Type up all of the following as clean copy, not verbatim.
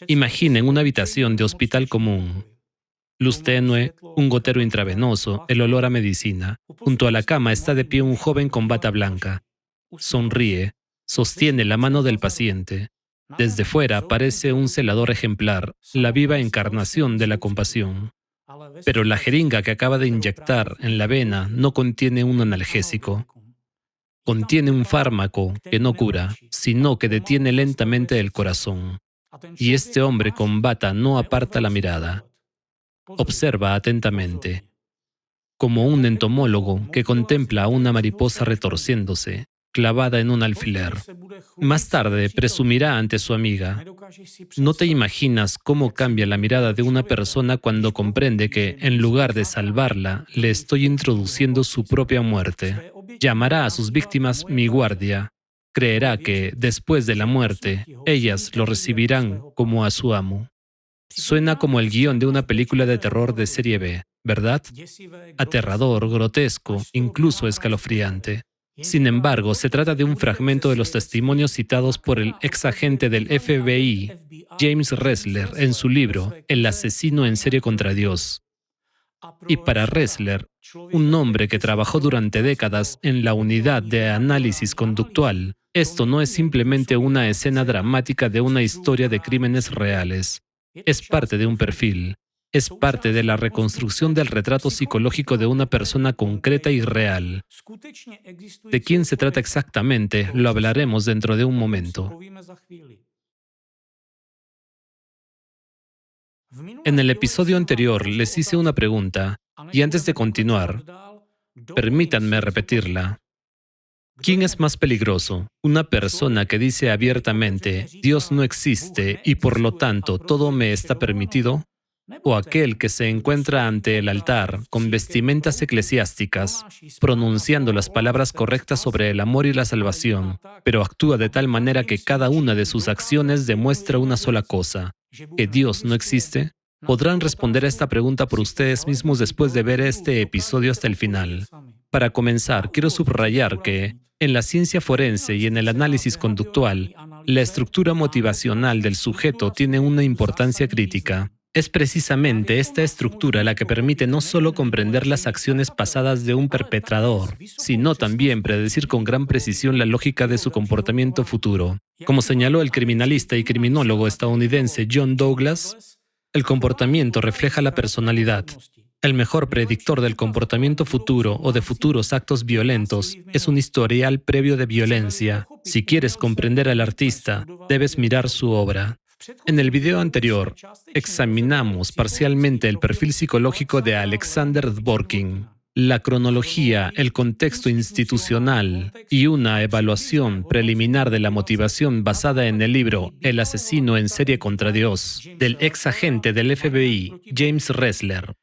Imaginen una habitación de hospital común. Luz tenue, un gotero intravenoso, el olor a medicina. Junto a la cama está de pie un joven con bata blanca. Sonríe, sostiene la mano del paciente. Desde fuera parece un celador ejemplar, la viva encarnación de la compasión. Pero la jeringa que acaba de inyectar en la vena no contiene un analgésico. Contiene un fármaco que no cura, sino que detiene lentamente el corazón. Y este hombre con bata no aparta la mirada. Observa atentamente, como un entomólogo que contempla a una mariposa retorciéndose, clavada en un alfiler. Más tarde presumirá ante su amiga: no te imaginas cómo cambia la mirada de una persona cuando comprende que, en lugar de salvarla, le estoy introduciendo su propia muerte. Llamará a sus víctimas mi guardia. Creerá que, después de la muerte, ellas lo recibirán como a su amo. Suena como el guión de una película de terror de serie B, ¿verdad? Aterrador, grotesco, incluso escalofriante. Sin embargo, se trata de un fragmento de los testimonios citados por el ex agente del FBI, James Ressler, en su libro El asesino en serie contra Dios. Y para Ressler, un hombre que trabajó durante décadas en la unidad de análisis conductual, esto no es simplemente una escena dramática de una historia de crímenes reales. Es parte de un perfil. Es parte de la reconstrucción del retrato psicológico de una persona concreta y real. ¿De quién se trata exactamente? Lo hablaremos dentro de un momento. En el episodio anterior les hice una pregunta, y antes de continuar, permítanme repetirla. ¿Quién es más peligroso? ¿Una persona que dice abiertamente, Dios no existe y por lo tanto todo me está permitido? ¿O aquel que se encuentra ante el altar con vestimentas eclesiásticas, pronunciando las palabras correctas sobre el amor y la salvación, pero actúa de tal manera que cada una de sus acciones demuestra una sola cosa: que Dios no existe? Podrán responder a esta pregunta por ustedes mismos después de ver este episodio hasta el final. Para comenzar, quiero subrayar que, en la ciencia forense y en el análisis conductual, la estructura motivacional del sujeto tiene una importancia crítica. Es precisamente esta estructura la que permite no solo comprender las acciones pasadas de un perpetrador, sino también predecir con gran precisión la lógica de su comportamiento futuro. Como señaló el criminalista y criminólogo estadounidense John Douglas, el comportamiento refleja la personalidad. El mejor predictor del comportamiento futuro o de futuros actos violentos es un historial previo de violencia. Si quieres comprender al artista, debes mirar su obra. En el video anterior, examinamos parcialmente el perfil psicológico de Alexander Dworkin, la cronología, el contexto institucional y una evaluación preliminar de la motivación basada en el libro El asesino en serie contra Dios, del ex agente del FBI, James Ressler.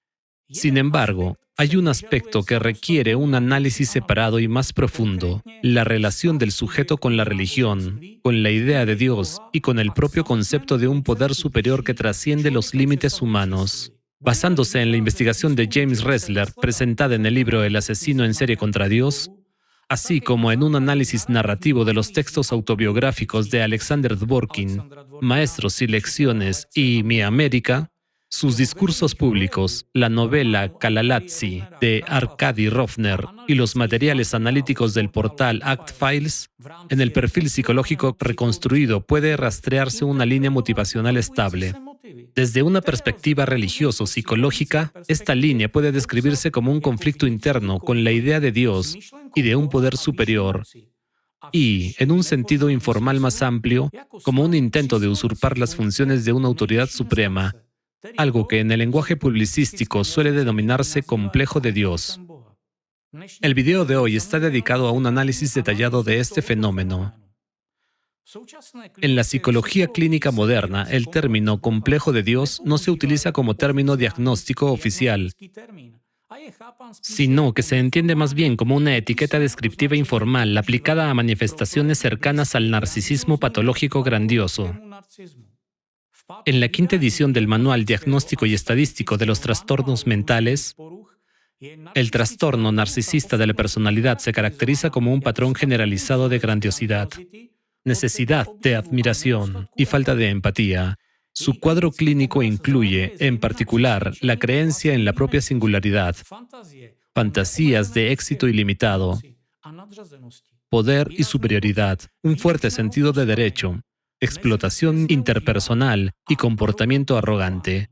Sin embargo, hay un aspecto que requiere un análisis separado y más profundo: la relación del sujeto con la religión, con la idea de Dios y con el propio concepto de un poder superior que trasciende los límites humanos. Basándose en la investigación de James Ressler, presentada en el libro El asesino en serie contra Dios, así como en un análisis narrativo de los textos autobiográficos de Alexander Dworkin, Maestros y Lecciones y Mi América, sus discursos públicos, la novela Kalalatzi de Arkady Rofner y los materiales analíticos del portal ActFiles, en el perfil psicológico reconstruido puede rastrearse una línea motivacional estable. Desde una perspectiva religioso-psicológica, esta línea puede describirse como un conflicto interno con la idea de Dios y de un poder superior, y, en un sentido informal más amplio, como un intento de usurpar las funciones de una autoridad suprema, algo que en el lenguaje publicístico suele denominarse complejo de Dios. El video de hoy está dedicado a un análisis detallado de este fenómeno. En la psicología clínica moderna, el término complejo de Dios no se utiliza como término diagnóstico oficial, sino que se entiende más bien como una etiqueta descriptiva informal aplicada a manifestaciones cercanas al narcisismo patológico grandioso. En la quinta edición del Manual Diagnóstico y Estadístico de los Trastornos Mentales, el trastorno narcisista de la personalidad se caracteriza como un patrón generalizado de grandiosidad, necesidad de admiración y falta de empatía. Su cuadro clínico incluye, en particular, la creencia en la propia singularidad, fantasías de éxito ilimitado, poder y superioridad, un fuerte sentido de derecho, explotación interpersonal y comportamiento arrogante.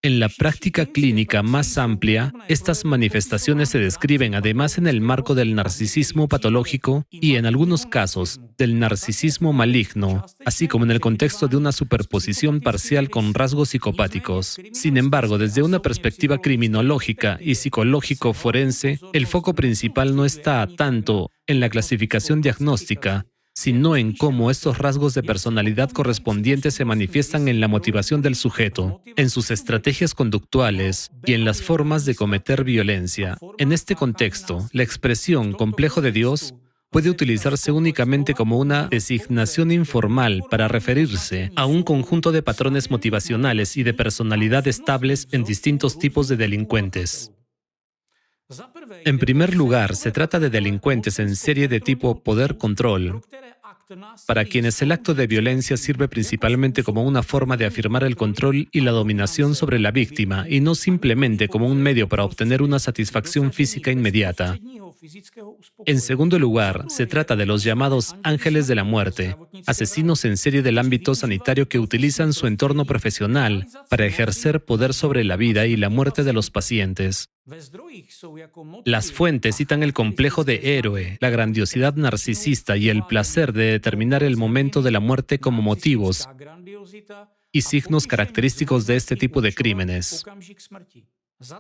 En la práctica clínica más amplia, estas manifestaciones se describen además en el marco del narcisismo patológico y, en algunos casos, del narcisismo maligno, así como en el contexto de una superposición parcial con rasgos psicopáticos. Sin embargo, desde una perspectiva criminológica y psicológico-forense, el foco principal no está tanto en la clasificación diagnóstica, sino en cómo estos rasgos de personalidad correspondientes se manifiestan en la motivación del sujeto, en sus estrategias conductuales y en las formas de cometer violencia. En este contexto, la expresión complejo de Dios puede utilizarse únicamente como una designación informal para referirse a un conjunto de patrones motivacionales y de personalidad estables en distintos tipos de delincuentes. En primer lugar, se trata de delincuentes en serie de tipo poder-control, para quienes el acto de violencia sirve principalmente como una forma de afirmar el control y la dominación sobre la víctima, y no simplemente como un medio para obtener una satisfacción física inmediata. En segundo lugar, se trata de los llamados ángeles de la muerte, asesinos en serie del ámbito sanitario que utilizan su entorno profesional para ejercer poder sobre la vida y la muerte de los pacientes. Las fuentes citan el complejo de héroe, la grandiosidad narcisista y el placer de determinar el momento de la muerte como motivos y signos característicos de este tipo de crímenes.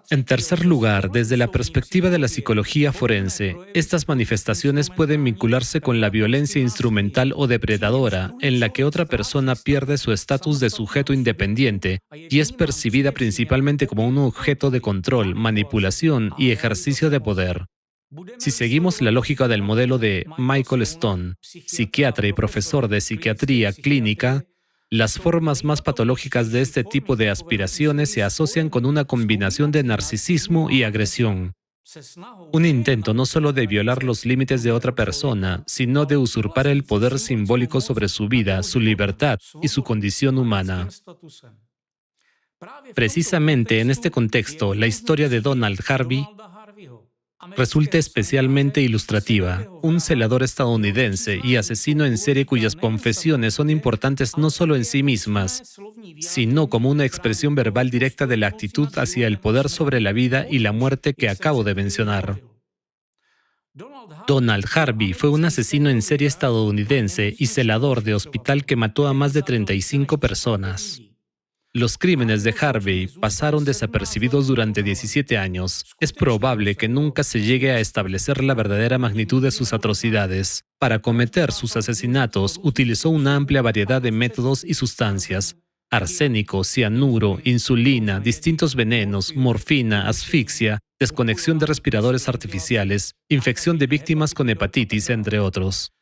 En tercer lugar, desde la perspectiva de la psicología forense, estas manifestaciones pueden vincularse con la violencia instrumental o depredadora, en la que otra persona pierde su estatus de sujeto independiente y es percibida principalmente como un objeto de control, manipulación y ejercicio de poder. Si seguimos la lógica del modelo de Michael Stone, psiquiatra y profesor de psiquiatría clínica, las formas más patológicas de este tipo de aspiraciones se asocian con una combinación de narcisismo y agresión. Un intento no solo de violar los límites de otra persona, sino de usurpar el poder simbólico sobre su vida, su libertad y su condición humana. Precisamente en este contexto, la historia de Donald Harvey resulta especialmente ilustrativa. Un celador estadounidense y asesino en serie cuyas confesiones son importantes no solo en sí mismas, sino como una expresión verbal directa de la actitud hacia el poder sobre la vida y la muerte que acabo de mencionar. Donald Harvey fue un asesino en serie estadounidense y celador de hospital que mató a más de 35 personas. Los crímenes de Harvey pasaron desapercibidos durante 17 años. Es probable que nunca se llegue a establecer la verdadera magnitud de sus atrocidades. Para cometer sus asesinatos, utilizó una amplia variedad de métodos y sustancias: arsénico, cianuro, insulina, distintos venenos, morfina, asfixia, desconexión de respiradores artificiales, infección de víctimas con hepatitis, entre otros.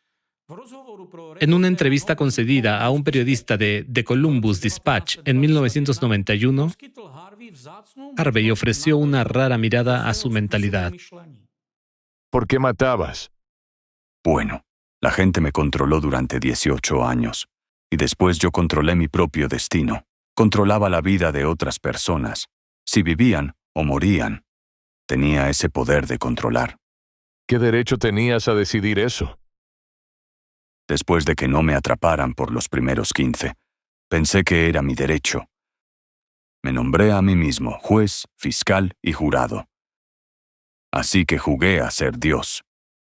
En una entrevista concedida a un periodista de The Columbus Dispatch en 1991, Harvey ofreció una rara mirada a su mentalidad. ¿Por qué matabas? Bueno, la gente me controló durante 18 años, y después yo controlé mi propio destino. Controlaba la vida de otras personas. Si vivían o morían, tenía ese poder de controlar. ¿Qué derecho tenías a decidir eso? Después de que no me atraparan por los primeros 15, pensé que era mi derecho. Me nombré a mí mismo juez, fiscal y jurado. Así que jugué a ser Dios.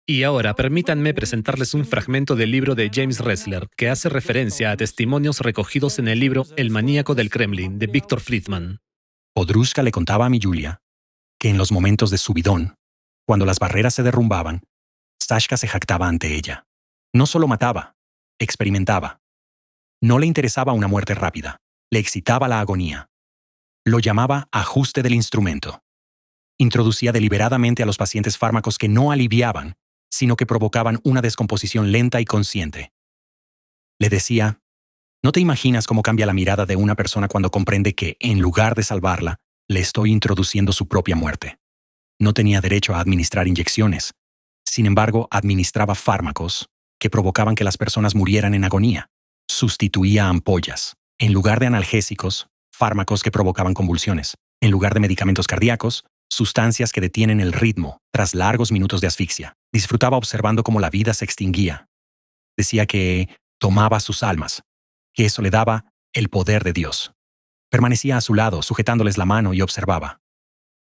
Y ahora permítanme presentarles un fragmento del libro de James Ressler, que hace referencia a testimonios recogidos en el libro El maníaco del Kremlin, de Victor Friedman. Odruska le contaba a mi Julia que en los momentos de subidón, cuando las barreras se derrumbaban, Sashka se jactaba ante ella. No solo mataba, experimentaba. No le interesaba una muerte rápida, le excitaba la agonía. Lo llamaba ajuste del instrumento. Introducía deliberadamente a los pacientes fármacos que no aliviaban, sino que provocaban una descomposición lenta y consciente. Le decía: ¿no te imaginas cómo cambia la mirada de una persona cuando comprende que, en lugar de salvarla, le estoy introduciendo su propia muerte? No tenía derecho a administrar inyecciones. Sin embargo, administraba fármacos que provocaban que las personas murieran en agonía. Sustituía ampollas. En lugar de analgésicos, fármacos que provocaban convulsiones. En lugar de medicamentos cardíacos, sustancias que detienen el ritmo tras largos minutos de asfixia. Disfrutaba observando cómo la vida se extinguía. Decía que tomaba sus almas, que eso le daba el poder de Dios. Permanecía a su lado, sujetándoles la mano y observaba.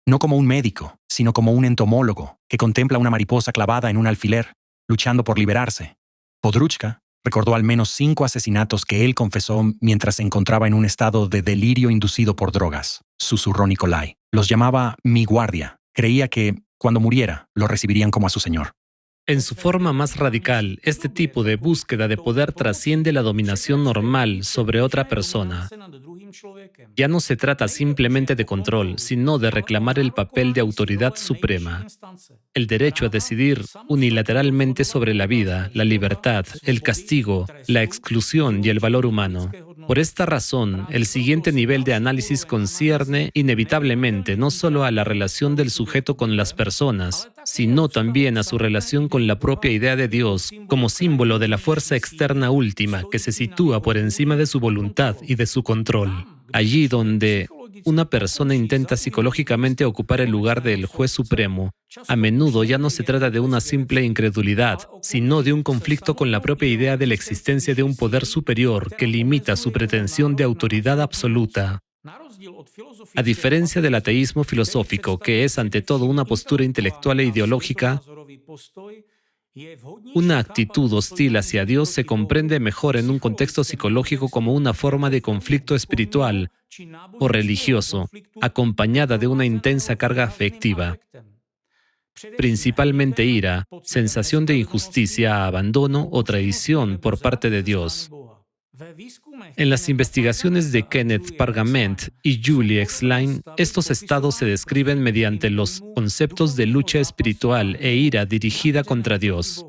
No como un médico, sino como un entomólogo que contempla una mariposa clavada en un alfiler, luchando por liberarse. Podruchka recordó al menos 5 asesinatos que él confesó mientras se encontraba en un estado de delirio inducido por drogas, susurró Nikolai. Los llamaba mi guardia. Creía que, cuando muriera, lo recibirían como a su señor. En su forma más radical, este tipo de búsqueda de poder trasciende la dominación normal sobre otra persona. Ya no se trata simplemente de control, sino de reclamar el papel de autoridad suprema. El derecho a decidir unilateralmente sobre la vida, la libertad, el castigo, la exclusión y el valor humano. Por esta razón, el siguiente nivel de análisis concierne inevitablemente no solo a la relación del sujeto con las personas, sino también a su relación con la propia idea de Dios como símbolo de la fuerza externa última que se sitúa por encima de su voluntad y de su control. Allí donde una persona intenta psicológicamente ocupar el lugar del juez supremo, a menudo ya no se trata de una simple incredulidad, sino de un conflicto con la propia idea de la existencia de un poder superior que limita su pretensión de autoridad absoluta. A diferencia del ateísmo filosófico, que es ante todo una postura intelectual e ideológica, una actitud hostil hacia Dios se comprende mejor en un contexto psicológico como una forma de conflicto espiritual o religioso, acompañada de una intensa carga afectiva, principalmente ira, sensación de injusticia, abandono o traición por parte de Dios. En las investigaciones de Kenneth Pargament y Julie Exline, estos estados se describen mediante los conceptos de lucha espiritual e ira dirigida contra Dios.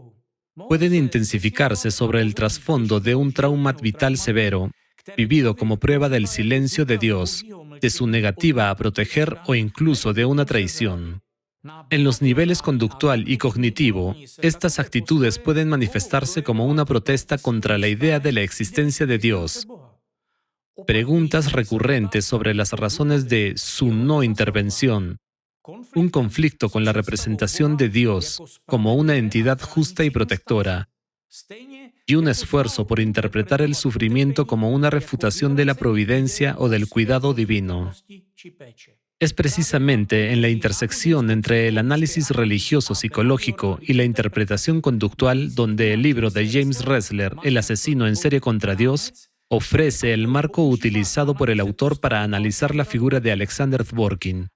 Pueden intensificarse sobre el trasfondo de un trauma vital severo, vivido como prueba del silencio de Dios, de su negativa a proteger o incluso de una traición. En los niveles conductual y cognitivo, estas actitudes pueden manifestarse como una protesta contra la idea de la existencia de Dios. Preguntas recurrentes sobre las razones de su no intervención, un conflicto con la representación de Dios como una entidad justa y protectora, y un esfuerzo por interpretar el sufrimiento como una refutación de la providencia o del cuidado divino. Es precisamente en la intersección entre el análisis religioso-psicológico y la interpretación conductual donde el libro de James Ressler, El asesino en serie contra Dios, ofrece el marco utilizado por el autor para analizar la figura de Alexander Dworkin.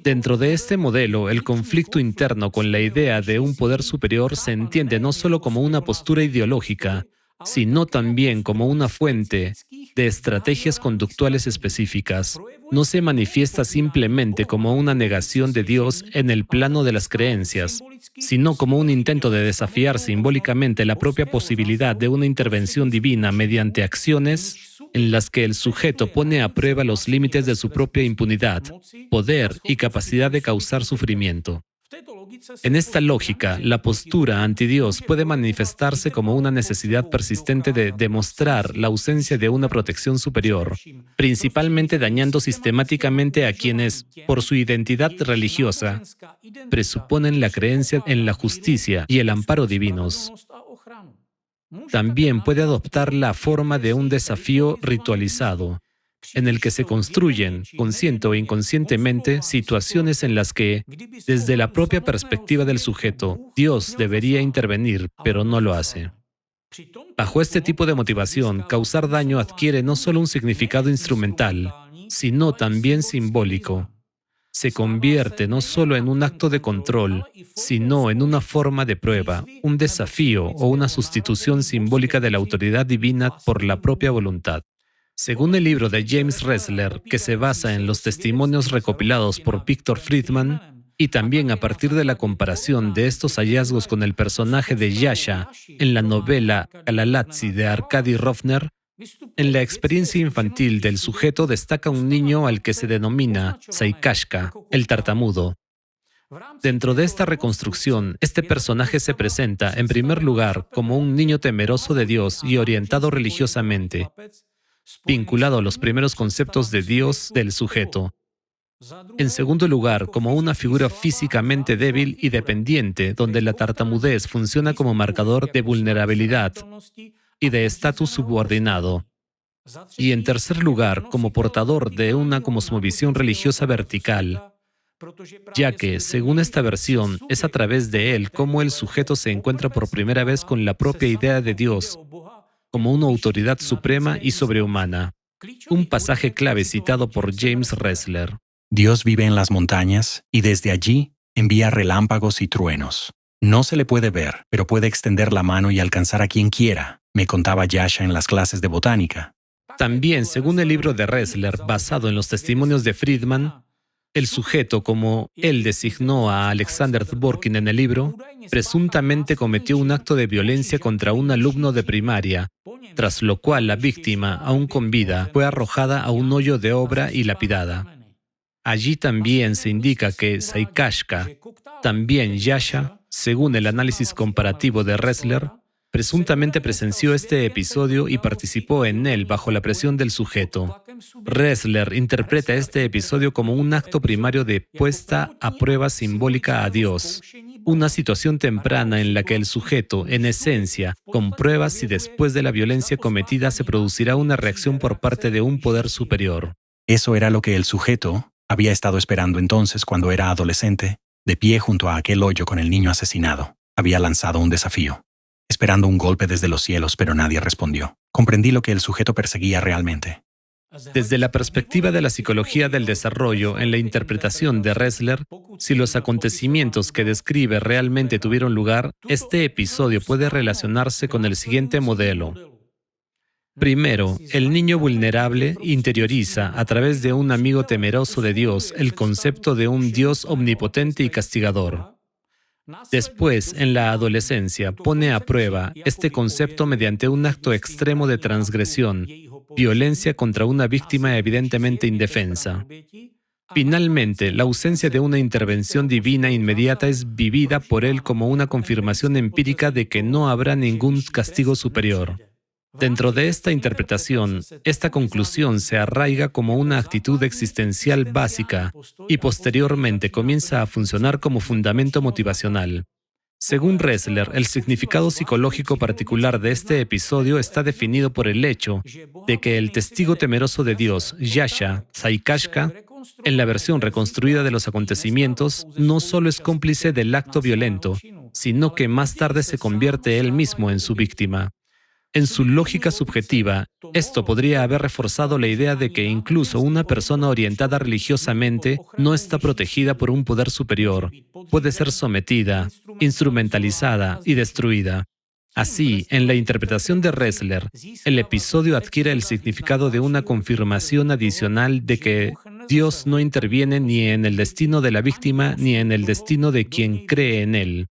Dentro de este modelo, el conflicto interno con la idea de un poder superior se entiende no solo como una postura ideológica, sino también como una fuente de estrategias conductuales específicas. No se manifiesta simplemente como una negación de Dios en el plano de las creencias, sino como un intento de desafiar simbólicamente la propia posibilidad de una intervención divina mediante acciones en las que el sujeto pone a prueba los límites de su propia impunidad, poder y capacidad de causar sufrimiento. En esta lógica, la postura anti Dios puede manifestarse como una necesidad persistente de demostrar la ausencia de una protección superior, principalmente dañando sistemáticamente a quienes, por su identidad religiosa, presuponen la creencia en la justicia y el amparo divinos. También puede adoptar la forma de un desafío ritualizado, en el que se construyen, consciente o inconscientemente, situaciones en las que, desde la propia perspectiva del sujeto, Dios debería intervenir, pero no lo hace. Bajo este tipo de motivación, causar daño adquiere no solo un significado instrumental, sino también simbólico. Se convierte no solo en un acto de control, sino en una forma de prueba, un desafío o una sustitución simbólica de la autoridad divina por la propia voluntad. Según el libro de James Ressler, que se basa en los testimonios recopilados por Victor Friedman, y también a partir de la comparación de estos hallazgos con el personaje de Yasha en la novela Kalalatzi de Arkady Rofner, en la experiencia infantil del sujeto destaca un niño al que se denomina Saikashka, el tartamudo. Dentro de esta reconstrucción, este personaje se presenta, en primer lugar, como un niño temeroso de Dios y orientado religiosamente, vinculado a los primeros conceptos de Dios del sujeto. En segundo lugar, como una figura físicamente débil y dependiente, donde la tartamudez funciona como marcador de vulnerabilidad y de estatus subordinado. Y en tercer lugar, como portador de una cosmovisión religiosa vertical, ya que, según esta versión, es a través de él como el sujeto se encuentra por primera vez con la propia idea de Dios como una autoridad suprema y sobrehumana. Un pasaje clave citado por James Ressler. Dios vive en las montañas y desde allí envía relámpagos y truenos. No se le puede ver, pero puede extender la mano y alcanzar a quien quiera, me contaba Yasha en las clases de botánica. También, según el libro de Ressler, basado en los testimonios de Friedman, el sujeto, como él designó a Alexander Dworkin en el libro, presuntamente cometió un acto de violencia contra un alumno de primaria, tras lo cual la víctima, aún con vida, fue arrojada a un hoyo de obra y lapidada. Allí también se indica que Saikashka, también Yasha, según el análisis comparativo de Ressler, presuntamente presenció este episodio y participó en él bajo la presión del sujeto. Ressler interpreta este episodio como un acto primario de puesta a prueba simbólica a Dios, una situación temprana en la que el sujeto, en esencia, comprueba si después de la violencia cometida se producirá una reacción por parte de un poder superior. Eso era lo que el sujeto había estado esperando entonces cuando era adolescente, de pie junto a aquel hoyo con el niño asesinado. Había lanzado un desafío, esperando un golpe desde los cielos, pero nadie respondió. Comprendí lo que el sujeto perseguía realmente. Desde la perspectiva de la psicología del desarrollo, en la interpretación de Ressler, si los acontecimientos que describe realmente tuvieron lugar, este episodio puede relacionarse con el siguiente modelo. Primero, el niño vulnerable interioriza, a través de un amigo temeroso de Dios, el concepto de un Dios omnipotente y castigador. Después, en la adolescencia, pone a prueba este concepto mediante un acto extremo de transgresión, violencia contra una víctima evidentemente indefensa. Finalmente, la ausencia de una intervención divina inmediata es vivida por él como una confirmación empírica de que no habrá ningún castigo superior. Dentro de esta interpretación, esta conclusión se arraiga como una actitud existencial básica y posteriormente comienza a funcionar como fundamento motivacional. Según Ressler, el significado psicológico particular de este episodio está definido por el hecho de que el testigo temeroso de Dios, Yasha, Saikashka, en la versión reconstruida de los acontecimientos, no solo es cómplice del acto violento, sino que más tarde se convierte él mismo en su víctima. En su lógica subjetiva, esto podría haber reforzado la idea de que incluso una persona orientada religiosamente no está protegida por un poder superior, puede ser sometida, instrumentalizada y destruida. Así, en la interpretación de Ressler, el episodio adquiere el significado de una confirmación adicional de que Dios no interviene ni en el destino de la víctima ni en el destino de quien cree en él.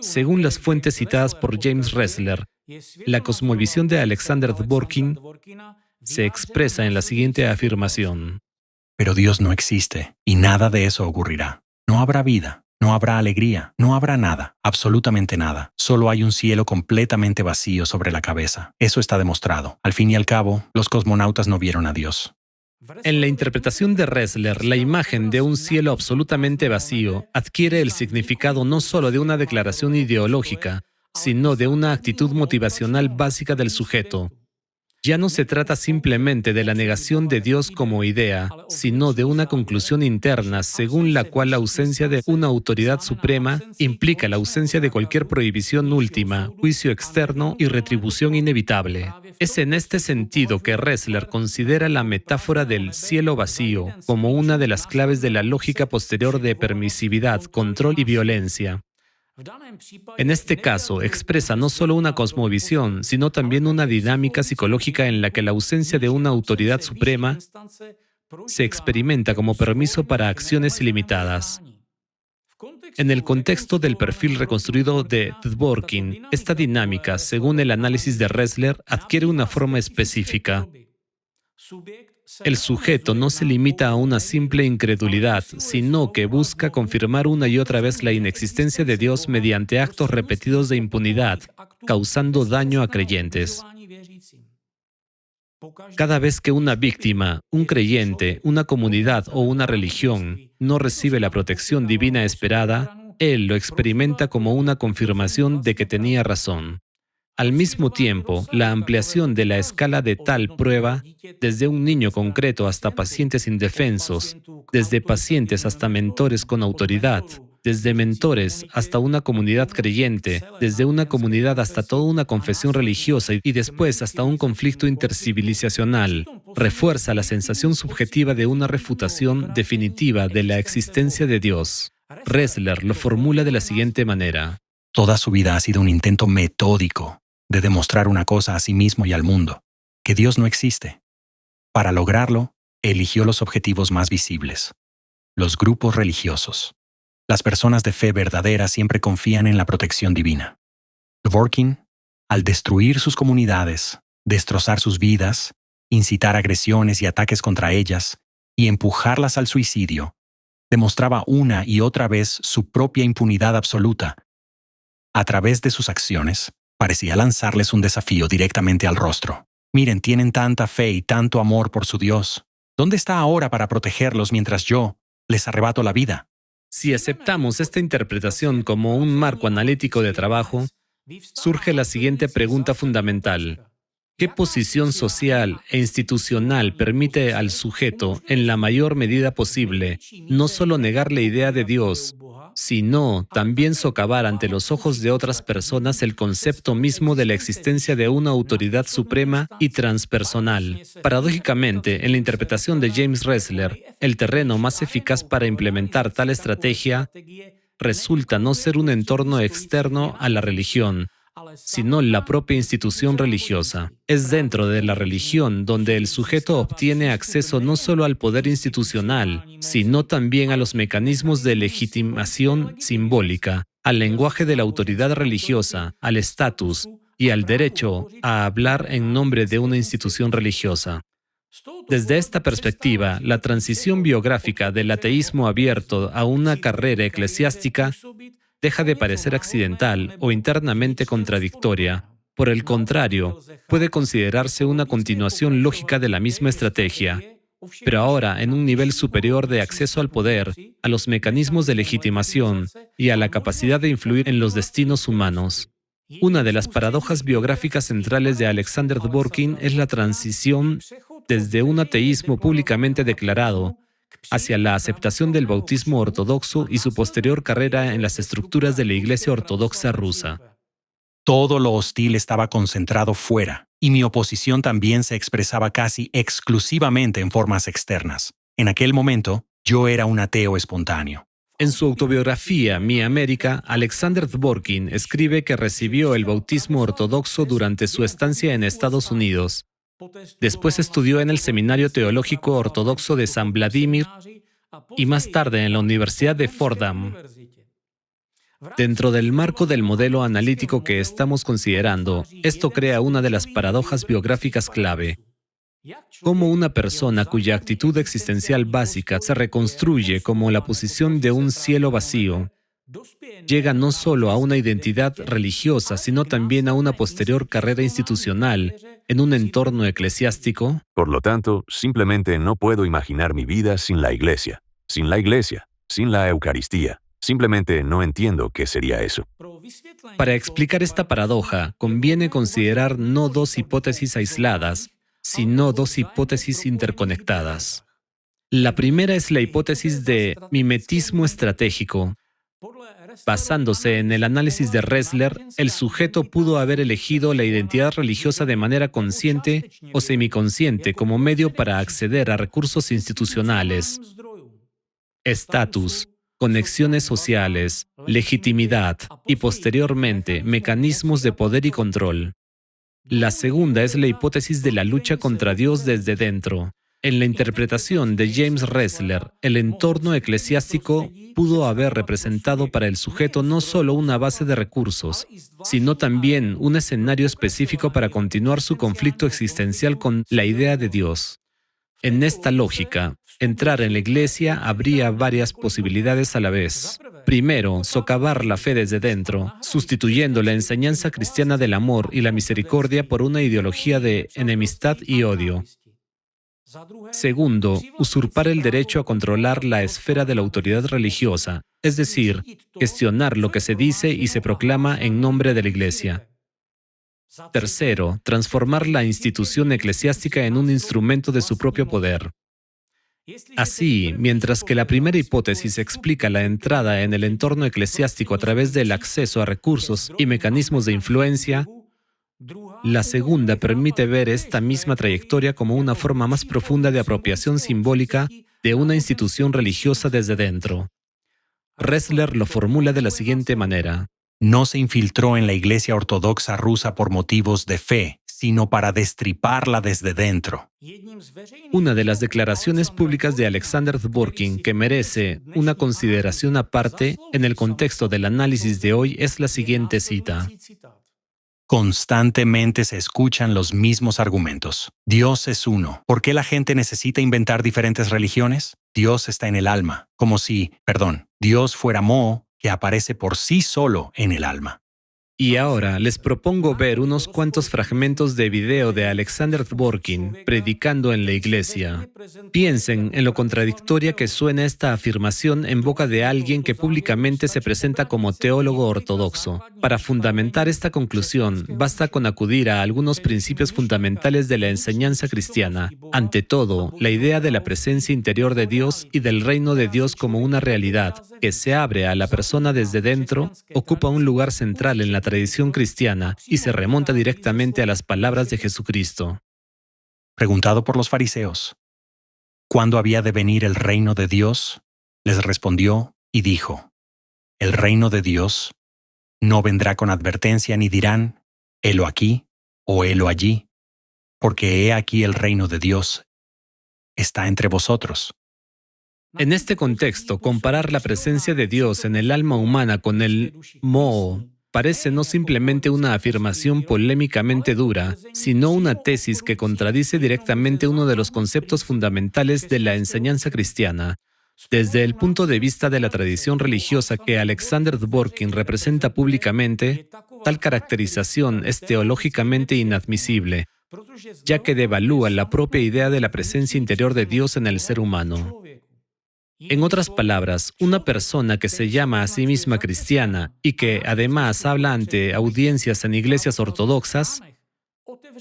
Según las fuentes citadas por James Ressler, la cosmovisión de Alexander Dworkin se expresa en la siguiente afirmación. Pero Dios no existe, y nada de eso ocurrirá. No habrá vida, no habrá alegría, no habrá nada, absolutamente nada. Solo hay un cielo completamente vacío sobre la cabeza. Eso está demostrado. Al fin y al cabo, los cosmonautas no vieron a Dios. En la interpretación de Ressler, la imagen de un cielo absolutamente vacío adquiere el significado no solo de una declaración ideológica, sino de una actitud motivacional básica del sujeto. Ya no se trata simplemente de la negación de Dios como idea, sino de una conclusión interna según la cual la ausencia de una autoridad suprema implica la ausencia de cualquier prohibición última, juicio externo y retribución inevitable. Es en este sentido que Ressler considera la metáfora del cielo vacío como una de las claves de la lógica posterior de permisividad, control y violencia. En este caso, expresa no solo una cosmovisión, sino también una dinámica psicológica en la que la ausencia de una autoridad suprema se experimenta como permiso para acciones ilimitadas. En el contexto del perfil reconstruido de Dworkin, esta dinámica, según el análisis de Ressler, adquiere una forma específica. El sujeto no se limita a una simple incredulidad, sino que busca confirmar una y otra vez la inexistencia de Dios mediante actos repetidos de impunidad, causando daño a creyentes. Cada vez que una víctima, un creyente, una comunidad o una religión no recibe la protección divina esperada, él lo experimenta como una confirmación de que tenía razón. Al mismo tiempo, la ampliación de la escala de tal prueba, desde un niño concreto hasta pacientes indefensos, desde pacientes hasta mentores con autoridad, desde mentores hasta una comunidad creyente, desde una comunidad hasta toda una confesión religiosa y después hasta un conflicto intercivilizacional, refuerza la sensación subjetiva de una refutación definitiva de la existencia de Dios. Ressler lo formula de la siguiente manera. Toda su vida ha sido un intento metódico de demostrar una cosa a sí mismo y al mundo, que Dios no existe. Para lograrlo, eligió los objetivos más visibles, los grupos religiosos. Las personas de fe verdadera siempre confían en la protección divina. Dworkin, al destruir sus comunidades, destrozar sus vidas, incitar agresiones y ataques contra ellas y empujarlas al suicidio, demostraba una y otra vez su propia impunidad absoluta. A través de sus acciones, parecía lanzarles un desafío directamente al rostro. Miren, tienen tanta fe y tanto amor por su Dios. ¿Dónde está ahora para protegerlos mientras yo les arrebato la vida? Si aceptamos esta interpretación como un marco analítico de trabajo, surge la siguiente pregunta fundamental. ¿Qué posición social e institucional permite al sujeto, en la mayor medida posible, no solo negar la idea de Dios, sino también socavar ante los ojos de otras personas el concepto mismo de la existencia de una autoridad suprema y transpersonal? Paradójicamente, en la interpretación de James Ressler, el terreno más eficaz para implementar tal estrategia resulta no ser un entorno externo a la religión, sino la propia institución religiosa. Es dentro de la religión donde el sujeto obtiene acceso no solo al poder institucional, sino también a los mecanismos de legitimación simbólica, al lenguaje de la autoridad religiosa, al estatus y al derecho a hablar en nombre de una institución religiosa. Desde esta perspectiva, la transición biográfica del ateísmo abierto a una carrera eclesiástica deja de parecer accidental o internamente contradictoria. Por el contrario, puede considerarse una continuación lógica de la misma estrategia, pero ahora en un nivel superior de acceso al poder, a los mecanismos de legitimación y a la capacidad de influir en los destinos humanos. Una de las paradojas biográficas centrales de Alexander Dworkin es la transición desde un ateísmo públicamente declarado hacia la aceptación del bautismo ortodoxo y su posterior carrera en las estructuras de la Iglesia Ortodoxa rusa. Todo lo hostil estaba concentrado fuera, y mi oposición también se expresaba casi exclusivamente en formas externas. En aquel momento, yo era un ateo espontáneo. En su autobiografía, Mi América, Alexander Dworkin escribe que recibió el bautismo ortodoxo durante su estancia en Estados Unidos. Después estudió en el Seminario Teológico Ortodoxo de San Vladimir y más tarde en la Universidad de Fordham. Dentro del marco del modelo analítico que estamos considerando, esto crea una de las paradojas biográficas clave. Cómo una persona cuya actitud existencial básica se reconstruye como la posición de un cielo vacío, llega no solo a una identidad religiosa, sino también a una posterior carrera institucional en un entorno eclesiástico. Por lo tanto, simplemente no puedo imaginar mi vida sin la iglesia, sin la Eucaristía. Simplemente no entiendo qué sería eso. Para explicar esta paradoja, conviene considerar no dos hipótesis aisladas, sino dos hipótesis interconectadas. La primera es la hipótesis de mimetismo estratégico. Basándose en el análisis de Ressler, el sujeto pudo haber elegido la identidad religiosa de manera consciente o semiconsciente como medio para acceder a recursos institucionales, estatus, conexiones sociales, legitimidad y, posteriormente, mecanismos de poder y control. La segunda es la hipótesis de la lucha contra Dios desde dentro. En la interpretación de James Ressler, el entorno eclesiástico pudo haber representado para el sujeto no solo una base de recursos, sino también un escenario específico para continuar su conflicto existencial con la idea de Dios. En esta lógica, entrar en la iglesia habría varias posibilidades a la vez. Primero, socavar la fe desde dentro, sustituyendo la enseñanza cristiana del amor y la misericordia por una ideología de enemistad y odio. Segundo, usurpar el derecho a controlar la esfera de la autoridad religiosa, es decir, gestionar lo que se dice y se proclama en nombre de la Iglesia. Tercero, transformar la institución eclesiástica en un instrumento de su propio poder. Así, mientras que la primera hipótesis explica la entrada en el entorno eclesiástico a través del acceso a recursos y mecanismos de influencia, la segunda permite ver esta misma trayectoria como una forma más profunda de apropiación simbólica de una institución religiosa desde dentro. Ressler lo formula de la siguiente manera: No se infiltró en la Iglesia Ortodoxa rusa por motivos de fe, sino para destriparla desde dentro. Una de las declaraciones públicas de Alexander Dworkin que merece una consideración aparte en el contexto del análisis de hoy es la siguiente cita. Constantemente se escuchan los mismos argumentos. Dios es uno. ¿Por qué la gente necesita inventar diferentes religiones? Dios está en el alma, como si, Dios fuera Mo, que aparece por sí solo en el alma. Y ahora les propongo ver unos cuantos fragmentos de video de Alexander Dworkin predicando en la iglesia. Piensen en lo contradictoria que suena esta afirmación en boca de alguien que públicamente se presenta como teólogo ortodoxo. Para fundamentar esta conclusión, basta con acudir a algunos principios fundamentales de la enseñanza cristiana. Ante todo, la idea de la presencia interior de Dios y del reino de Dios como una realidad que se abre a la persona desde dentro ocupa un lugar central en la tradición cristiana y se remonta directamente a las palabras de Jesucristo. Preguntado por los fariseos, ¿cuándo había de venir el reino de Dios? Les respondió y dijo, el reino de Dios no vendrá con advertencia ni dirán, helo aquí o helo allí, porque he aquí el reino de Dios está entre vosotros. En este contexto, comparar la presencia de Dios en el alma humana con el Mo parece no simplemente una afirmación polémicamente dura, sino una tesis que contradice directamente uno de los conceptos fundamentales de la enseñanza cristiana. Desde el punto de vista de la tradición religiosa que Alexander Dworkin representa públicamente, tal caracterización es teológicamente inadmisible, ya que devalúa la propia idea de la presencia interior de Dios en el ser humano. En otras palabras, una persona que se llama a sí misma cristiana y que además habla ante audiencias en iglesias ortodoxas,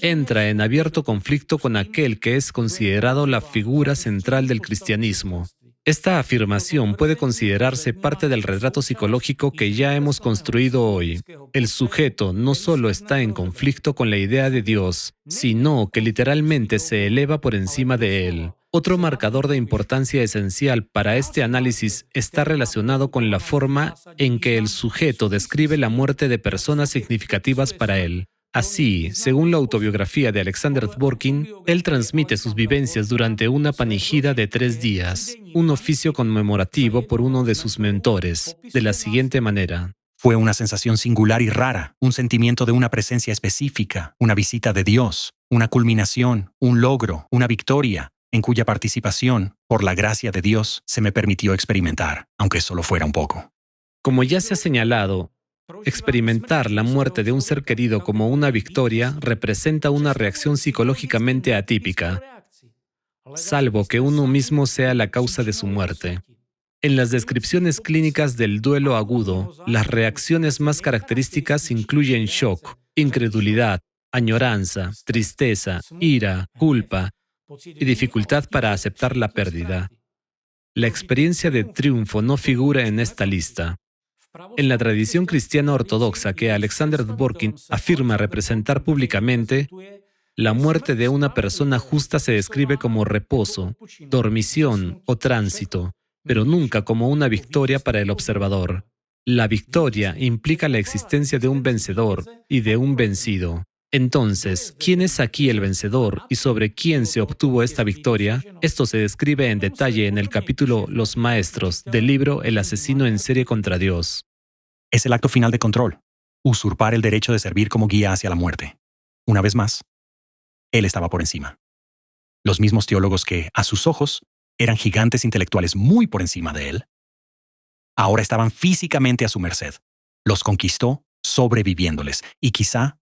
entra en abierto conflicto con aquel que es considerado la figura central del cristianismo. Esta afirmación puede considerarse parte del retrato psicológico que ya hemos construido hoy. El sujeto no solo está en conflicto con la idea de Dios, sino que literalmente se eleva por encima de él. Otro marcador de importancia esencial para este análisis está relacionado con la forma en que el sujeto describe la muerte de personas significativas para él. Así, según la autobiografía de Alexander Dworkin, él transmite sus vivencias durante una panigida de 3 días, un oficio conmemorativo por uno de sus mentores, de la siguiente manera. Fue una sensación singular y rara, un sentimiento de una presencia específica, una visita de Dios, una culminación, un logro, una victoria, en cuya participación, por la gracia de Dios, se me permitió experimentar, aunque solo fuera un poco. Como ya se ha señalado, experimentar la muerte de un ser querido como una victoria representa una reacción psicológicamente atípica, salvo que uno mismo sea la causa de su muerte. En las descripciones clínicas del duelo agudo, las reacciones más características incluyen shock, incredulidad, añoranza, tristeza, ira, culpa y dificultad para aceptar la pérdida. La experiencia de triunfo no figura en esta lista. En la tradición cristiana ortodoxa que Alexander Dworkin afirma representar públicamente, la muerte de una persona justa se describe como reposo, dormición o tránsito, pero nunca como una victoria para el observador. La victoria implica la existencia de un vencedor y de un vencido. Entonces, ¿quién es aquí el vencedor y sobre quién se obtuvo esta victoria? Esto se describe en detalle en el capítulo Los Maestros del libro El asesino en serie contra Dios. Es el acto final de control, usurpar el derecho de servir como guía hacia la muerte. Una vez más, él estaba por encima. Los mismos teólogos que, a sus ojos, eran gigantes intelectuales muy por encima de él, Ahora estaban físicamente a su merced. Los conquistó sobreviviéndoles. Y quizá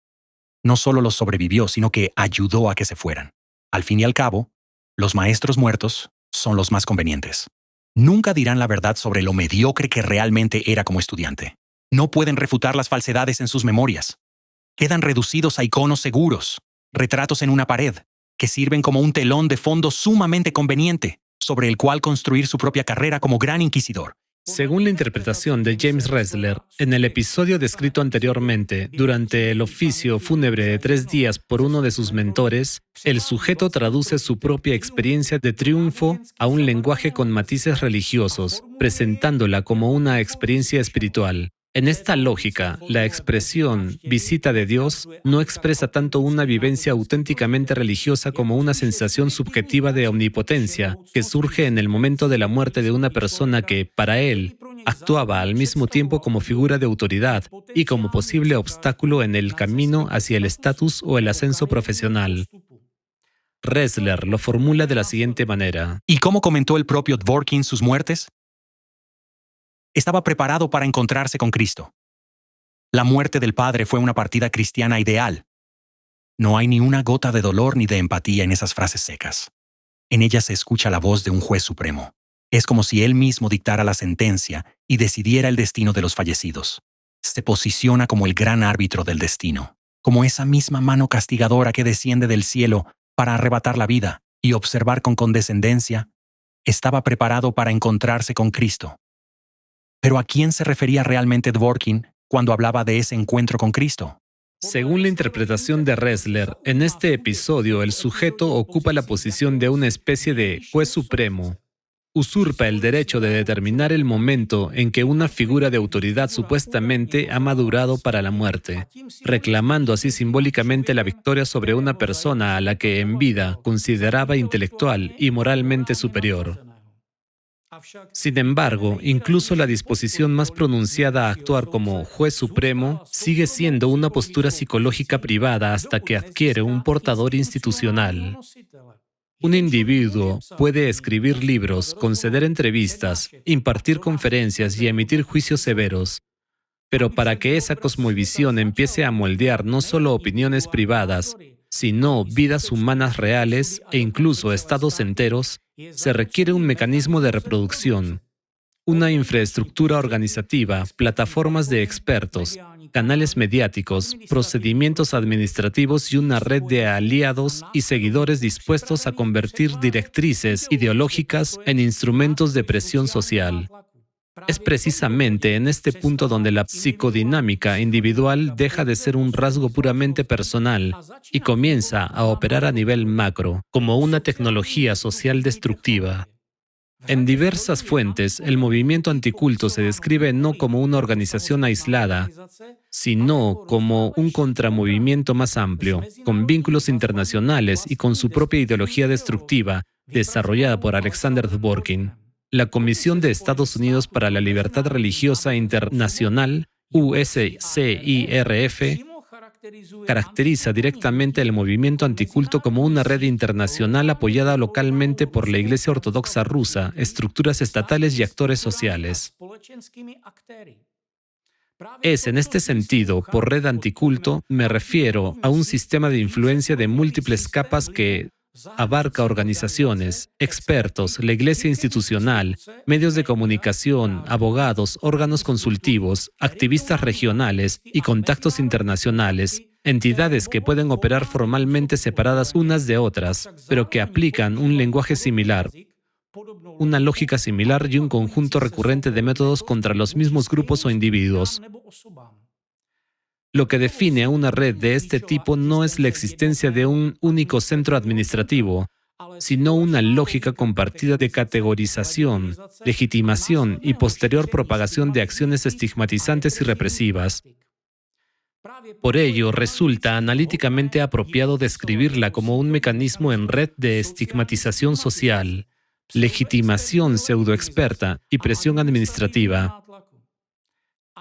no solo los sobrevivió, sino que ayudó a que se fueran. Al fin y al cabo, los maestros muertos son los más convenientes. Nunca dirán la verdad sobre lo mediocre que realmente era como estudiante. No pueden refutar las falsedades en sus memorias. Quedan reducidos a iconos seguros, retratos en una pared, que sirven como un telón de fondo sumamente conveniente, sobre el cual construir su propia carrera como gran inquisidor. Según la interpretación de James Ressler, en el episodio descrito anteriormente, durante el oficio fúnebre de 3 días por uno de sus mentores, el sujeto traduce su propia experiencia de triunfo a un lenguaje con matices religiosos, presentándola como una experiencia espiritual. En esta lógica, la expresión visita de Dios no expresa tanto una vivencia auténticamente religiosa como una sensación subjetiva de omnipotencia que surge en el momento de la muerte de una persona que, para él, actuaba al mismo tiempo como figura de autoridad y como posible obstáculo en el camino hacia el estatus o el ascenso profesional. Ressler lo formula de la siguiente manera. ¿Y cómo comentó el propio Dworkin sus muertes? Estaba preparado para encontrarse con Cristo. La muerte del padre fue una partida cristiana ideal. No hay ni una gota de dolor ni de empatía en esas frases secas. En ellas se escucha la voz de un juez supremo. Es como si él mismo dictara la sentencia y decidiera el destino de los fallecidos. Se posiciona como el gran árbitro del destino, como esa misma mano castigadora que desciende del cielo para arrebatar la vida y observar con condescendencia. Estaba preparado para encontrarse con Cristo. ¿Pero a quién se refería realmente Dworkin cuando hablaba de ese encuentro con Cristo? Según la interpretación de Ressler, en este episodio el sujeto ocupa la posición de una especie de juez supremo. Usurpa el derecho de determinar el momento en que una figura de autoridad supuestamente ha madurado para la muerte, reclamando así simbólicamente la victoria sobre una persona a la que en vida consideraba intelectual y moralmente superior. Sin embargo, incluso la disposición más pronunciada a actuar como juez supremo sigue siendo una postura psicológica privada hasta que adquiere un portador institucional. Un individuo puede escribir libros, conceder entrevistas, impartir conferencias y emitir juicios severos, pero para que esa cosmovisión empiece a moldear no solo opiniones privadas, sino vidas humanas reales e incluso estados enteros, se requiere un mecanismo de reproducción, una infraestructura organizativa, plataformas de expertos, canales mediáticos, procedimientos administrativos y una red de aliados y seguidores dispuestos a convertir directrices ideológicas en instrumentos de presión social. Es precisamente en este punto donde la psicodinámica individual deja de ser un rasgo puramente personal y comienza a operar a nivel macro, como una tecnología social destructiva. En diversas fuentes, el movimiento anticulto se describe no como una organización aislada, sino como un contramovimiento más amplio, con vínculos internacionales y con su propia ideología destructiva, desarrollada por Alexander Dworkin. La Comisión de Estados Unidos para la Libertad Religiosa Internacional, USCIRF, caracteriza directamente el movimiento anticulto como una red internacional apoyada localmente por la Iglesia Ortodoxa rusa, estructuras estatales y actores sociales. En este sentido, por red anticulto, me refiero a un sistema de influencia de múltiples capas que abarca organizaciones, expertos, la iglesia institucional, medios de comunicación, abogados, órganos consultivos, activistas regionales y contactos internacionales, entidades que pueden operar formalmente separadas unas de otras, pero que aplican un lenguaje similar, una lógica similar y un conjunto recurrente de métodos contra los mismos grupos o individuos. Lo que define a una red de este tipo no es la existencia de un único centro administrativo, sino una lógica compartida de categorización, legitimación y posterior propagación de acciones estigmatizantes y represivas. Por ello, resulta analíticamente apropiado describirla como un mecanismo en red de estigmatización social, legitimación pseudoexperta y presión administrativa.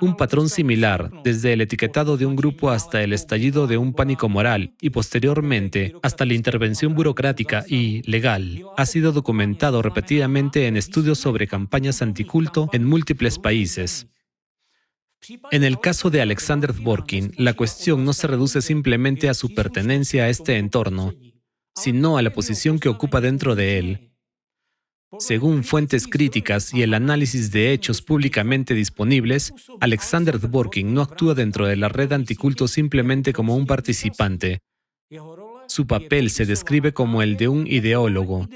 Un patrón similar, desde el etiquetado de un grupo hasta el estallido de un pánico moral y posteriormente hasta la intervención burocrática y legal, ha sido documentado repetidamente en estudios sobre campañas anticulto en múltiples países. En el caso de Alexander Dworkin, la cuestión no se reduce simplemente a su pertenencia a este entorno, sino a la posición que ocupa dentro de él. Según fuentes críticas y el análisis de hechos públicamente disponibles, Alexander Dworkin no actúa dentro de la red anticulto simplemente como un participante. Su papel se describe como el de un ideólogo,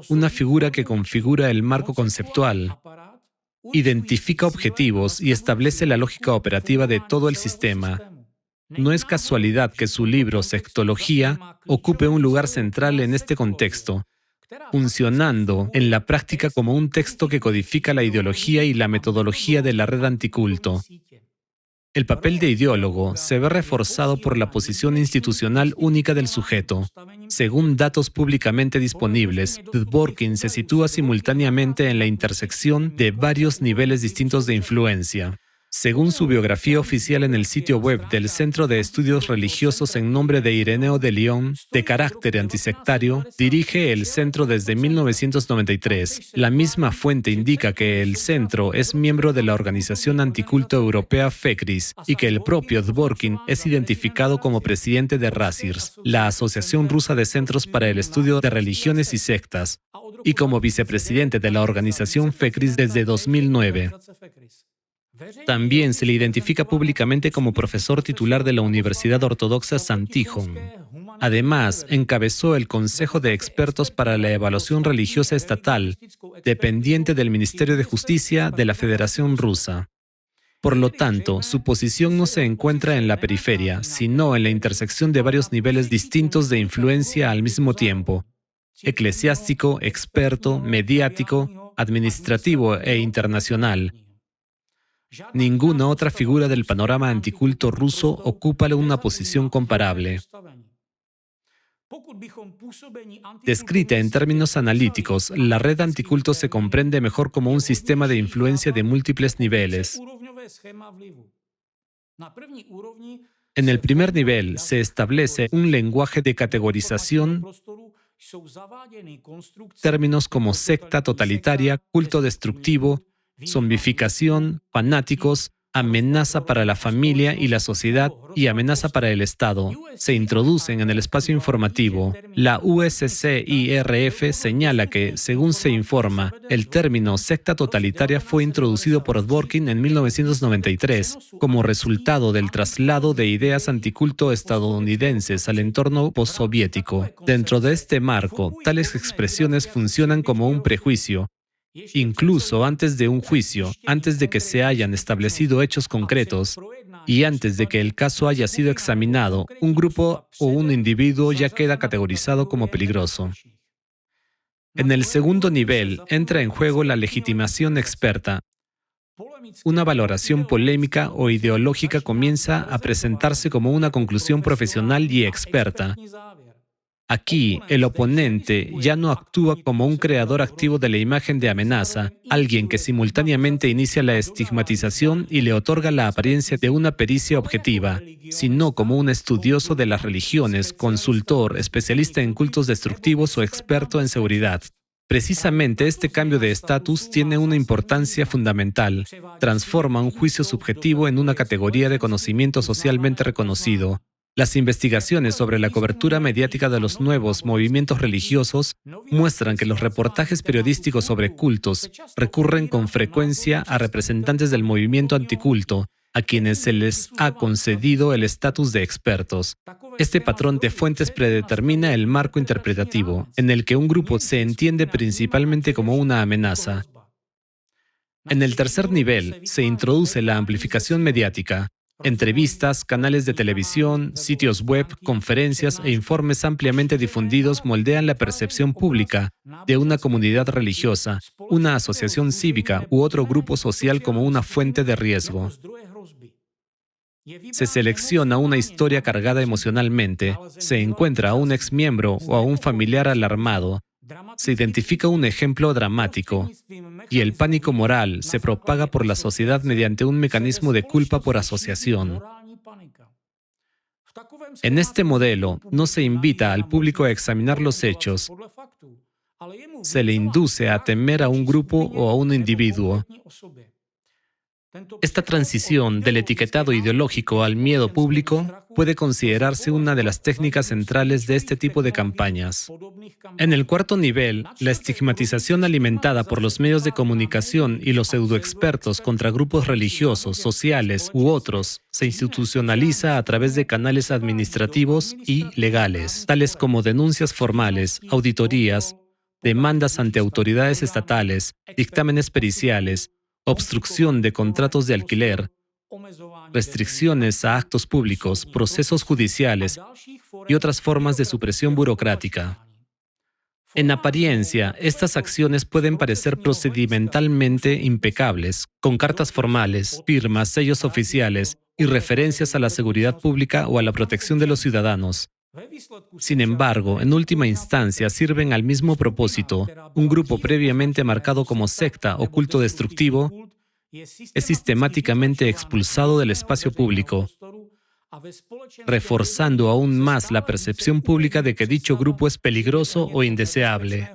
una figura que configura el marco conceptual, identifica objetivos y establece la lógica operativa de todo el sistema. No es casualidad que su libro Sectología ocupe un lugar central en este contexto, funcionando en la práctica como un texto que codifica la ideología y la metodología de la red anticulto. El papel de ideólogo se ve reforzado por la posición institucional única del sujeto. Según datos públicamente disponibles, Dworkin se sitúa simultáneamente en la intersección de varios niveles distintos de influencia. Según su biografía oficial en el sitio web del Centro de Estudios Religiosos en nombre de Ireneo de Lyon, de carácter antisectario, dirige el centro desde 1993. La misma fuente indica que el centro es miembro de la Organización Anticulto Europea FECRIS y que el propio Dworkin es identificado como presidente de RASIRS, la Asociación Rusa de Centros para el Estudio de Religiones y Sectas, y como vicepresidente de la organización FECRIS desde 2009. También se le identifica públicamente como profesor titular de la Universidad Ortodoxa Santijón. Además, encabezó el Consejo de Expertos para la Evaluación Religiosa Estatal, dependiente del Ministerio de Justicia de la Federación Rusa. Por lo tanto, su posición no se encuentra en la periferia, sino en la intersección de varios niveles distintos de influencia al mismo tiempo: eclesiástico, experto, mediático, administrativo e internacional. Ninguna otra figura del panorama anticulto ruso ocupa una posición comparable. Descrita en términos analíticos, la red anticulto se comprende mejor como un sistema de influencia de múltiples niveles. En el primer nivel se establece un lenguaje de categorización, términos como secta totalitaria, culto destructivo, zombificación, fanáticos, amenaza para la familia y la sociedad y amenaza para el Estado se introducen en el espacio informativo. La USCIRF señala que, según se informa, el término secta totalitaria fue introducido por Dworkin en 1993 como resultado del traslado de ideas anticulto estadounidenses al entorno postsoviético. Dentro de este marco, tales expresiones funcionan como un prejuicio. Incluso antes de un juicio, antes de que se hayan establecido hechos concretos y antes de que el caso haya sido examinado, un grupo o un individuo ya queda categorizado como peligroso. En el segundo nivel entra en juego la legitimación experta. Una valoración polémica o ideológica comienza a presentarse como una conclusión profesional y experta. Aquí, el oponente ya no actúa como un creador activo de la imagen de amenaza, alguien que simultáneamente inicia la estigmatización y le otorga la apariencia de una pericia objetiva, sino como un estudioso de las religiones, consultor, especialista en cultos destructivos o experto en seguridad. Precisamente este cambio de estatus tiene una importancia fundamental. Transforma un juicio subjetivo en una categoría de conocimiento socialmente reconocido. Las investigaciones sobre la cobertura mediática de los nuevos movimientos religiosos muestran que los reportajes periodísticos sobre cultos recurren con frecuencia a representantes del movimiento anticulto, a quienes se les ha concedido el estatus de expertos. Este patrón de fuentes predetermina el marco interpretativo, en el que un grupo se entiende principalmente como una amenaza. En el tercer nivel se introduce la amplificación mediática. Entrevistas, canales de televisión, sitios web, conferencias e informes ampliamente difundidos moldean la percepción pública de una comunidad religiosa, una asociación cívica u otro grupo social como una fuente de riesgo. Se selecciona una historia cargada emocionalmente, se encuentra a un exmiembro o a un familiar alarmado, se identifica un ejemplo dramático. y el pánico moral se propaga por la sociedad mediante un mecanismo de culpa por asociación. En este modelo no se invita al público a examinar los hechos, se le induce a temer a un grupo o a un individuo. Esta transición del etiquetado ideológico al miedo público puede considerarse una de las técnicas centrales de este tipo de campañas. En el cuarto nivel, la estigmatización alimentada por los medios de comunicación y los pseudoexpertos contra grupos religiosos, sociales u otros se institucionaliza a través de canales administrativos y legales, tales como denuncias formales, auditorías, demandas ante autoridades estatales, dictámenes periciales, obstrucción de contratos de alquiler, restricciones a actos públicos, procesos judiciales y otras formas de supresión burocrática. En apariencia, estas acciones pueden parecer procedimentalmente impecables, con cartas formales, firmas, sellos oficiales y referencias a la seguridad pública o a la protección de los ciudadanos. Sin embargo, en última instancia sirven al mismo propósito. Un grupo previamente marcado como secta o culto destructivo es sistemáticamente expulsado del espacio público, reforzando aún más la percepción pública de que dicho grupo es peligroso o indeseable.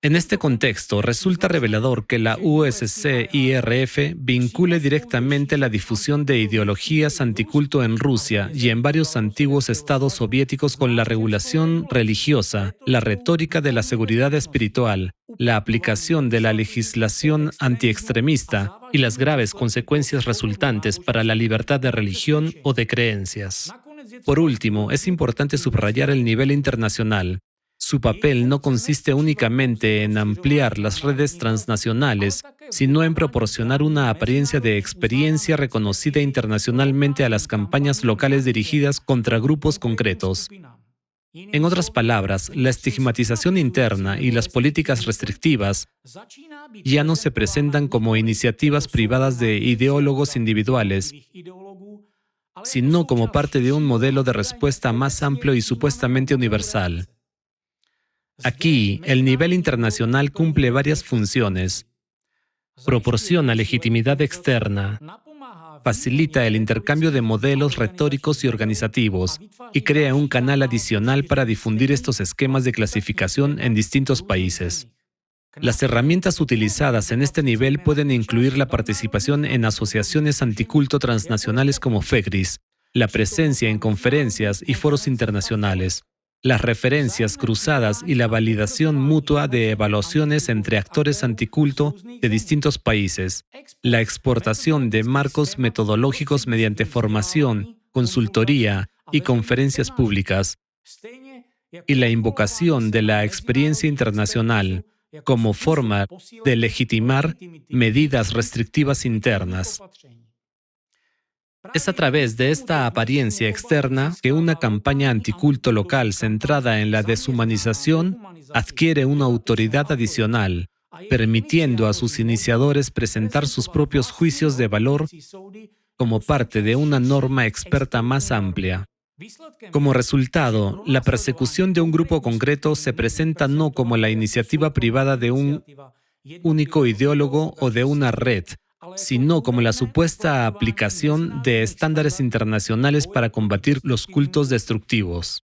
En este contexto, resulta revelador que la USCIRF vincule directamente la difusión de ideologías anticulto en Rusia y en varios antiguos estados soviéticos con la regulación religiosa, la retórica de la seguridad espiritual, la aplicación de la legislación antiextremista y las graves consecuencias resultantes para la libertad de religión o de creencias. Por último, es importante subrayar el nivel internacional. Su papel no consiste únicamente en ampliar las redes transnacionales, sino en proporcionar una apariencia de experiencia reconocida internacionalmente a las campañas locales dirigidas contra grupos concretos. En otras palabras, la estigmatización interna y las políticas restrictivas ya no se presentan como iniciativas privadas de ideólogos individuales, sino como parte de un modelo de respuesta más amplio y supuestamente universal. Aquí, el nivel internacional cumple varias funciones. Proporciona legitimidad externa, facilita el intercambio de modelos retóricos y organizativos y crea un canal adicional para difundir estos esquemas de clasificación en distintos países. Las herramientas utilizadas en este nivel pueden incluir la participación en asociaciones anticulto transnacionales como FEGRIS, la presencia en conferencias y foros internacionales, las referencias cruzadas y la validación mutua de evaluaciones entre actores anticulto de distintos países, la exportación de marcos metodológicos mediante formación, consultoría y conferencias públicas, y la invocación de la experiencia internacional como forma de legitimar medidas restrictivas internas. Es a través de esta apariencia externa que una campaña anticulto local centrada en la deshumanización adquiere una autoridad adicional, permitiendo a sus iniciadores presentar sus propios juicios de valor como parte de una norma experta más amplia. Como resultado, la persecución de un grupo concreto se presenta no como la iniciativa privada de un único ideólogo o de una red, sino como la supuesta aplicación de estándares internacionales para combatir los cultos destructivos.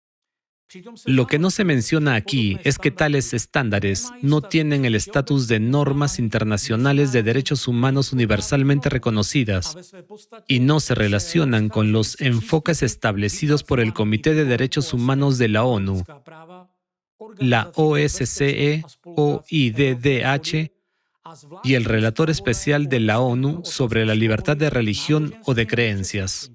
Lo que no se menciona aquí es que tales estándares no tienen el estatus de normas internacionales de derechos humanos universalmente reconocidas y no se relacionan con los enfoques establecidos por el Comité de Derechos Humanos de la ONU, la OSCE, OIDDH y el Relator Especial de la ONU sobre la libertad de religión o de creencias.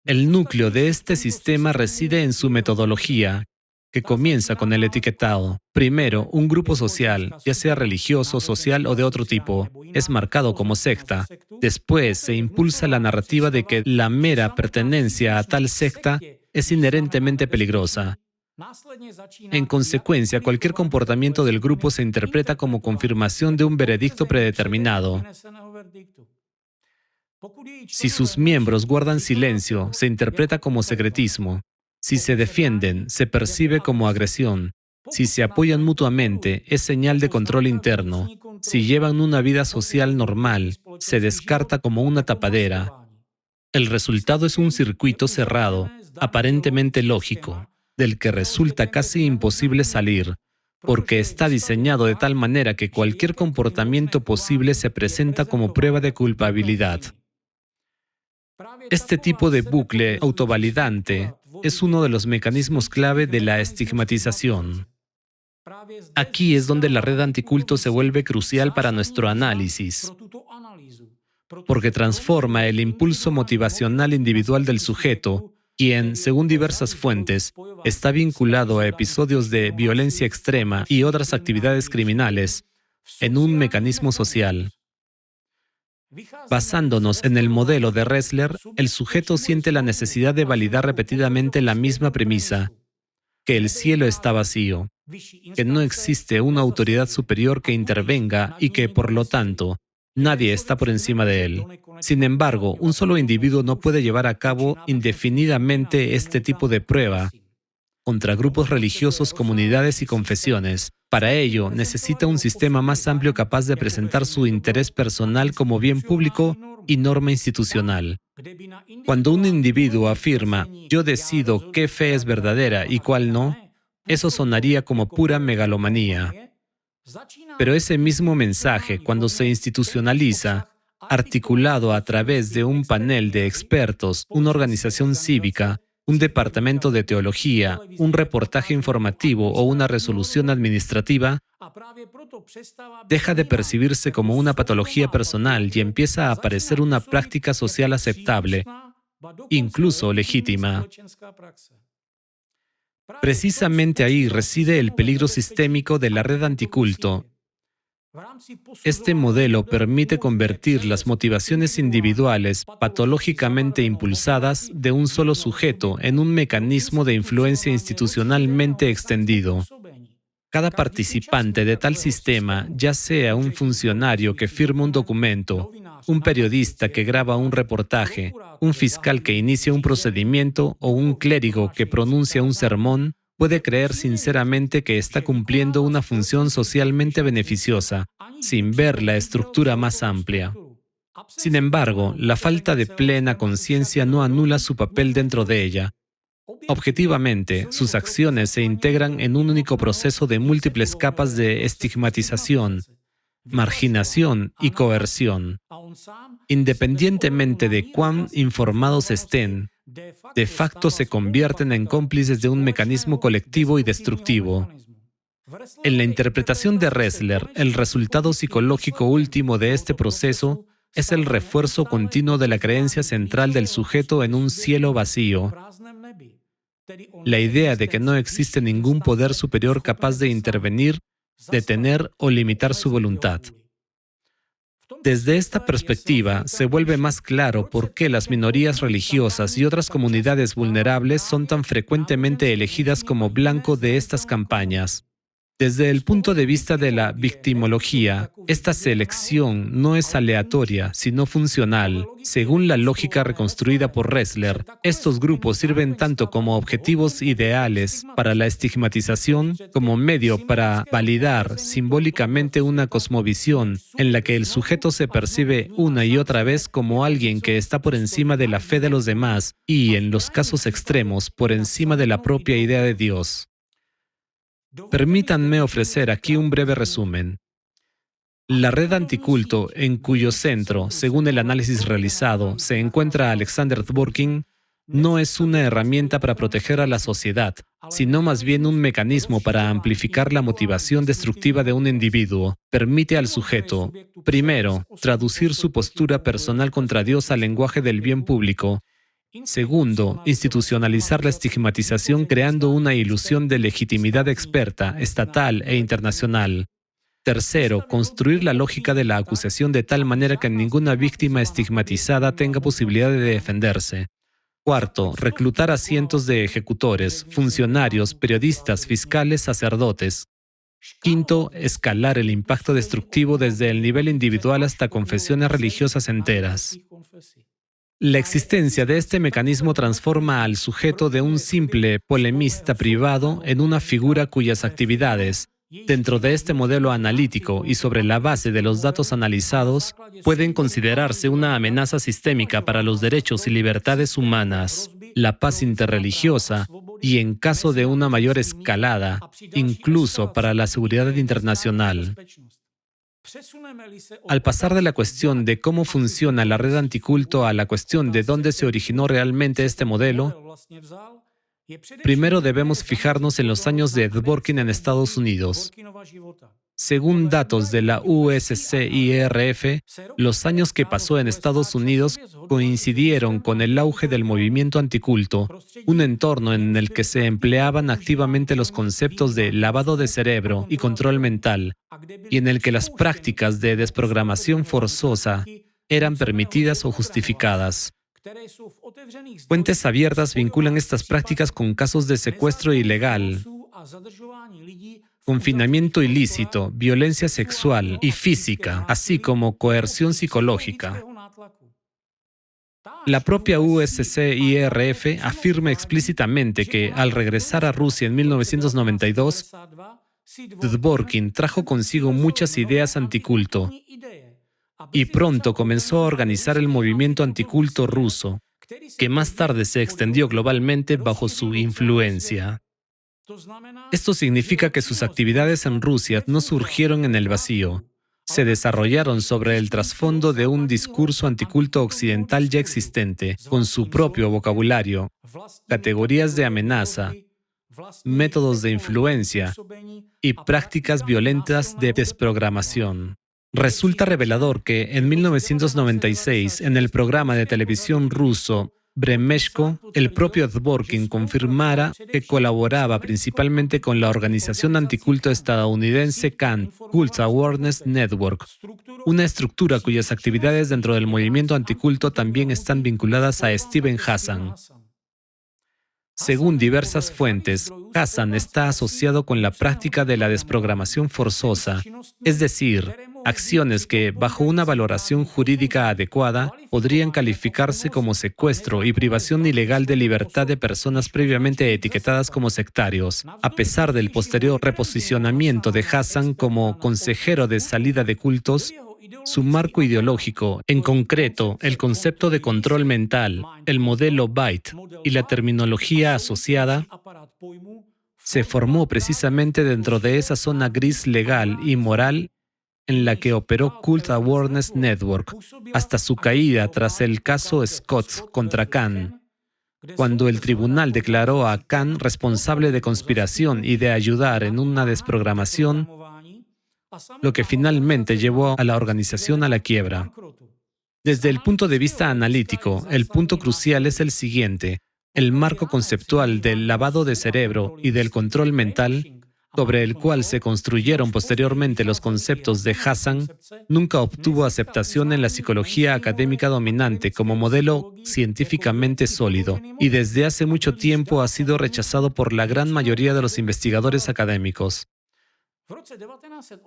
El núcleo de este sistema reside en su metodología, que comienza con el etiquetado. Primero, un grupo social, ya sea religioso, social o de otro tipo, es marcado como secta. Después se impulsa la narrativa de que la mera pertenencia a tal secta es inherentemente peligrosa. En consecuencia, cualquier comportamiento del grupo se interpreta como confirmación de un veredicto predeterminado. Si sus miembros guardan silencio, se interpreta como secretismo. Si se defienden, se percibe como agresión. Si se apoyan mutuamente, es señal de control interno. Si llevan una vida social normal, se descarta como una tapadera. El resultado es un circuito cerrado, aparentemente lógico, del que resulta casi imposible salir, porque está diseñado de tal manera que cualquier comportamiento posible se presenta como prueba de culpabilidad. Este tipo de bucle autovalidante es uno de los mecanismos clave de la estigmatización. Aquí es donde la red anticulto se vuelve crucial para nuestro análisis, porque transforma el impulso motivacional individual del sujeto, quien, según diversas fuentes, está vinculado a episodios de violencia extrema y otras actividades criminales, en un mecanismo social. Basándonos en el modelo de Ressler, el sujeto siente la necesidad de validar repetidamente la misma premisa, que el cielo está vacío, que no existe una autoridad superior que intervenga y que, por lo tanto, nadie está por encima de él. Sin embargo, un solo individuo no puede llevar a cabo indefinidamente este tipo de prueba contra grupos religiosos, comunidades y confesiones. Para ello, necesita un sistema más amplio capaz de presentar su interés personal como bien público y norma institucional. Cuando un individuo afirma, yo decido qué fe es verdadera y cuál no, eso sonaría como pura megalomanía. Pero ese mismo mensaje, cuando se institucionaliza, articulado a través de un panel de expertos, una organización cívica, un departamento de teología, un reportaje informativo o una resolución administrativa, deja de percibirse como una patología personal y empieza a parecer una práctica social aceptable, incluso legítima. Precisamente ahí reside el peligro sistémico de la red anticulto. Este modelo permite convertir las motivaciones individuales patológicamente impulsadas de un solo sujeto en un mecanismo de influencia institucionalmente extendido. Cada participante de tal sistema, ya sea un funcionario que firma un documento, un periodista que graba un reportaje, un fiscal que inicia un procedimiento o un clérigo que pronuncia un sermón, puede creer sinceramente que está cumpliendo una función socialmente beneficiosa, sin ver la estructura más amplia. Sin embargo, la falta de plena conciencia no anula su papel dentro de ella. Objetivamente, sus acciones se integran en un único proceso de múltiples capas de estigmatización, marginación y coerción. Independientemente de cuán informados estén, de facto se convierten en cómplices de un mecanismo colectivo y destructivo. En la interpretación de Ressler, el resultado psicológico último de este proceso es el refuerzo continuo de la creencia central del sujeto en un cielo vacío. La idea de que no existe ningún poder superior capaz de intervenir, detener o limitar su voluntad. Desde esta perspectiva, se vuelve más claro por qué las minorías religiosas y otras comunidades vulnerables son tan frecuentemente elegidas como blanco de estas campañas. Desde el punto de vista de la victimología, esta selección no es aleatoria, sino funcional. Según la lógica reconstruida por Ressler, estos grupos sirven tanto como objetivos ideales para la estigmatización como medio para validar simbólicamente una cosmovisión en la que el sujeto se percibe una y otra vez como alguien que está por encima de la fe de los demás y, en los casos extremos, por encima de la propia idea de Dios. Permítanme ofrecer aquí un breve resumen. La red anticulto, en cuyo centro, según el análisis realizado, se encuentra Alexander Dworkin, no es una herramienta para proteger a la sociedad, sino más bien un mecanismo para amplificar la motivación destructiva de un individuo. Permite al sujeto, primero, traducir su postura personal contra Dios al lenguaje del bien público. Segundo, institucionalizar la estigmatización creando una ilusión de legitimidad experta, estatal e internacional. Tercero, construir la lógica de la acusación de tal manera que ninguna víctima estigmatizada tenga posibilidad de defenderse. Cuarto, reclutar a cientos de ejecutores, funcionarios, periodistas, fiscales, sacerdotes. Quinto, escalar el impacto destructivo desde el nivel individual hasta confesiones religiosas enteras. La existencia de este mecanismo transforma al sujeto de un simple polemista privado en una figura cuyas actividades, dentro de este modelo analítico y sobre la base de los datos analizados, pueden considerarse una amenaza sistémica para los derechos y libertades humanas, la paz interreligiosa y, en caso de una mayor escalada, incluso para la seguridad internacional. Al pasar de la cuestión de cómo funciona la red anticulto a la cuestión de dónde se originó realmente este modelo, primero debemos fijarnos en los años de Dworkin en Estados Unidos. Según datos de la USCIRF, los años que pasó en Estados Unidos coincidieron con el auge del movimiento anticulto, un entorno en el que se empleaban activamente los conceptos de lavado de cerebro y control mental, y en el que las prácticas de desprogramación forzosa eran permitidas o justificadas. Fuentes abiertas vinculan estas prácticas con casos de secuestro ilegal, confinamiento ilícito, violencia sexual y física, así como coerción psicológica. La propia USCIRF afirma explícitamente que, al regresar a Rusia en 1992, Dworkin trajo consigo muchas ideas anticulto y pronto comenzó a organizar el movimiento anticulto ruso, que más tarde se extendió globalmente bajo su influencia. Esto significa que sus actividades en Rusia no surgieron en el vacío. Se desarrollaron sobre el trasfondo de un discurso anticulto occidental ya existente, con su propio vocabulario, categorías de amenaza, métodos de influencia y prácticas violentas de desprogramación. Resulta revelador que en 1996, en el programa de televisión ruso Bremeshko, el propio Dworkin confirmara que colaboraba principalmente con la organización anticulto estadounidense CAN, Cult Awareness Network, una estructura cuyas actividades dentro del movimiento anticulto también están vinculadas a Steven Hassan. Según diversas fuentes, Hassan está asociado con la práctica de la desprogramación forzosa, es decir, acciones que, bajo una valoración jurídica adecuada, podrían calificarse como secuestro y privación ilegal de libertad de personas previamente etiquetadas como sectarios, a pesar del posterior reposicionamiento de Hassan como consejero de salida de cultos. Su marco ideológico, en concreto, el concepto de control mental, el modelo BITE y la terminología asociada, se formó precisamente dentro de esa zona gris legal y moral en la que operó Cult Awareness Network, hasta su caída tras el caso Scott contra Khan, cuando el tribunal declaró a Khan responsable de conspiración y de ayudar en una desprogramación, lo que finalmente llevó a la organización a la quiebra. Desde el punto de vista analítico, el punto crucial es el siguiente: el marco conceptual del lavado de cerebro y del control mental, sobre el cual se construyeron posteriormente los conceptos de Hassan, nunca obtuvo aceptación en la psicología académica dominante como modelo científicamente sólido, y desde hace mucho tiempo ha sido rechazado por la gran mayoría de los investigadores académicos.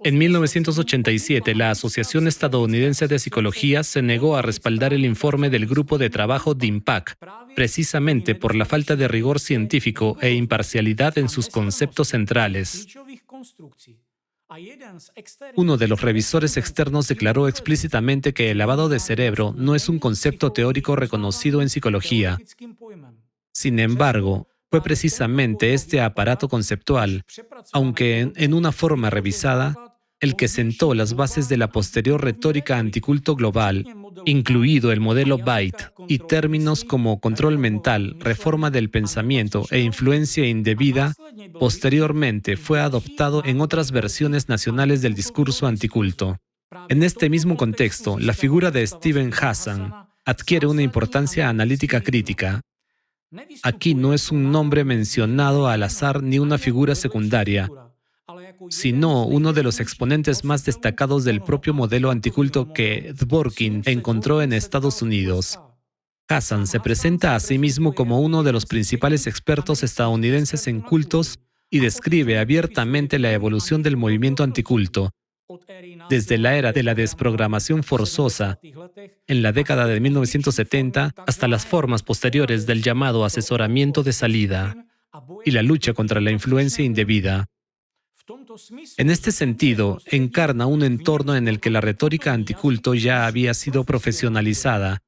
En 1987, la Asociación Estadounidense de Psicología se negó a respaldar el informe del grupo de trabajo DIMPAC, precisamente por la falta de rigor científico e imparcialidad en sus conceptos centrales. Uno de los revisores externos declaró explícitamente que el lavado de cerebro no es un concepto teórico reconocido en psicología. Sin embargo, fue precisamente este aparato conceptual, aunque en una forma revisada, el que sentó las bases de la posterior retórica anticulto global, incluido el modelo BITE y términos como control mental, reforma del pensamiento e influencia indebida. Posteriormente fue adoptado en otras versiones nacionales del discurso anticulto. En este mismo contexto, la figura de Steven Hassan adquiere una importancia analítica crítica. Aquí no es un nombre mencionado al azar ni una figura secundaria, sino uno de los exponentes más destacados del propio modelo anticulto que Dworkin encontró en Estados Unidos. Hassan se presenta a sí mismo como uno de los principales expertos estadounidenses en cultos y describe abiertamente la evolución del movimiento anticulto, desde la era de la desprogramación forzosa en la década de 1970 hasta las formas posteriores del llamado asesoramiento de salida y la lucha contra la influencia indebida. En este sentido, encarna un entorno en el que la retórica anticulto ya había sido profesionalizada,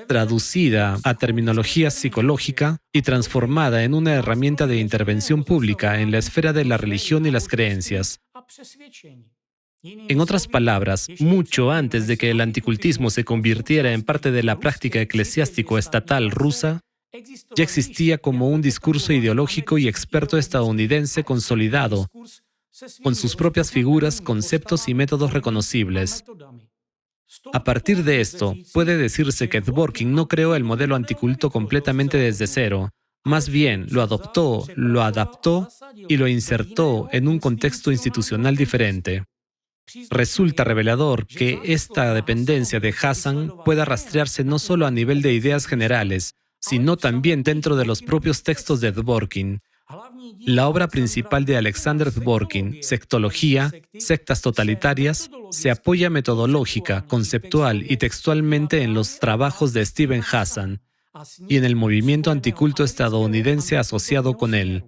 traducida a terminología psicológica y transformada en una herramienta de intervención pública en la esfera de la religión y las creencias. En otras palabras, mucho antes de que el anticultismo se convirtiera en parte de la práctica eclesiástico-estatal rusa, ya existía como un discurso ideológico y experto estadounidense consolidado, con sus propias figuras, conceptos y métodos reconocibles. A partir de esto, puede decirse que Dworkin no creó el modelo anticulto completamente desde cero. Más bien, lo adoptó, lo adaptó y lo insertó en un contexto institucional diferente. Resulta revelador que esta dependencia de Hassan pueda rastrearse no solo a nivel de ideas generales, sino también dentro de los propios textos de Dworkin. La obra principal de Alexander Dworkin, Sectología, Sectas Totalitarias, se apoya metodológica, conceptual y textualmente en los trabajos de Steven Hassan y en el movimiento anticulto estadounidense asociado con él.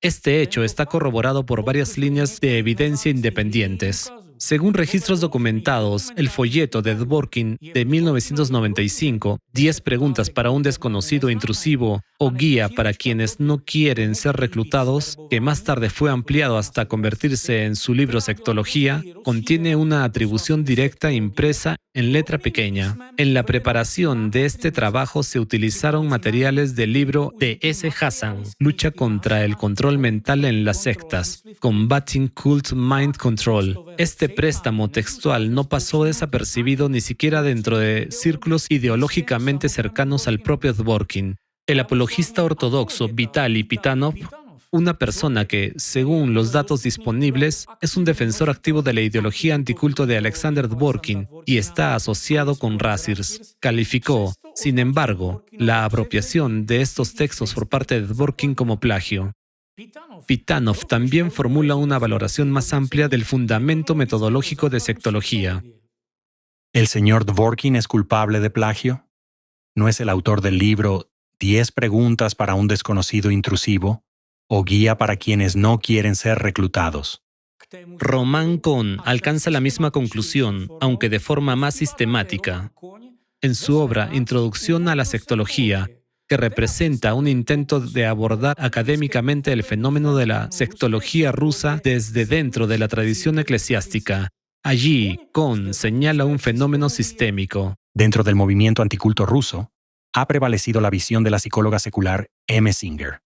Este hecho está corroborado por varias líneas de evidencia independientes. Según registros documentados, el folleto de Dworkin de 1995, 10 preguntas para un desconocido intrusivo o guía para quienes no quieren ser reclutados, que más tarde fue ampliado hasta convertirse en su libro Sectología, contiene una atribución directa impresa en letra pequeña. En la preparación de este trabajo se utilizaron materiales del libro de S. Hassan, Lucha contra el control mental en las sectas, Combating Cult Mind Control. Este préstamo textual no pasó desapercibido ni siquiera dentro de círculos ideológicamente cercanos al propio Dworkin. El apologista ortodoxo Vitaly Pitanov, una persona que, según los datos disponibles, es un defensor activo de la ideología anticulto de Alexander Dworkin y está asociado con Razirs, calificó, sin embargo, la apropiación de estos textos por parte de Dworkin como plagio. Pitanov también formula una valoración más amplia del fundamento metodológico de sectología. ¿El señor Dworkin es culpable de plagio? ¿No es el autor del libro 10 preguntas para un desconocido intrusivo o guía para quienes no quieren ser reclutados? Román Cohn alcanza la misma conclusión, aunque de forma más sistemática. En su obra Introducción a la sectología, que representa un intento de abordar académicamente el fenómeno de la sectología rusa desde dentro de la tradición eclesiástica. Allí, Cohn señala un fenómeno sistémico. Dentro del movimiento anticulto ruso, ha prevalecido la visión de la psicóloga secular M. Singer.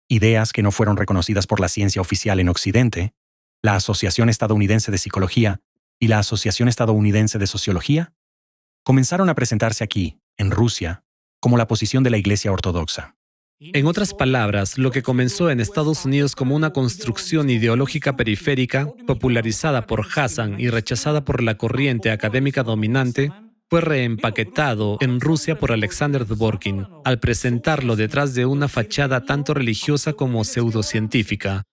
Ideas que no fueron reconocidas por la ciencia oficial en Occidente, la Asociación Estadounidense de Psicología y la Asociación Estadounidense de Sociología, comenzaron a presentarse aquí, en Rusia, como la posición de la Iglesia Ortodoxa. En otras palabras, lo que comenzó en Estados Unidos como una construcción ideológica periférica, popularizada por Hassan y rechazada por la corriente académica dominante, fue reempaquetado en Rusia por Alexander Dworkin, al presentarlo detrás de una fachada tanto religiosa como pseudocientífica.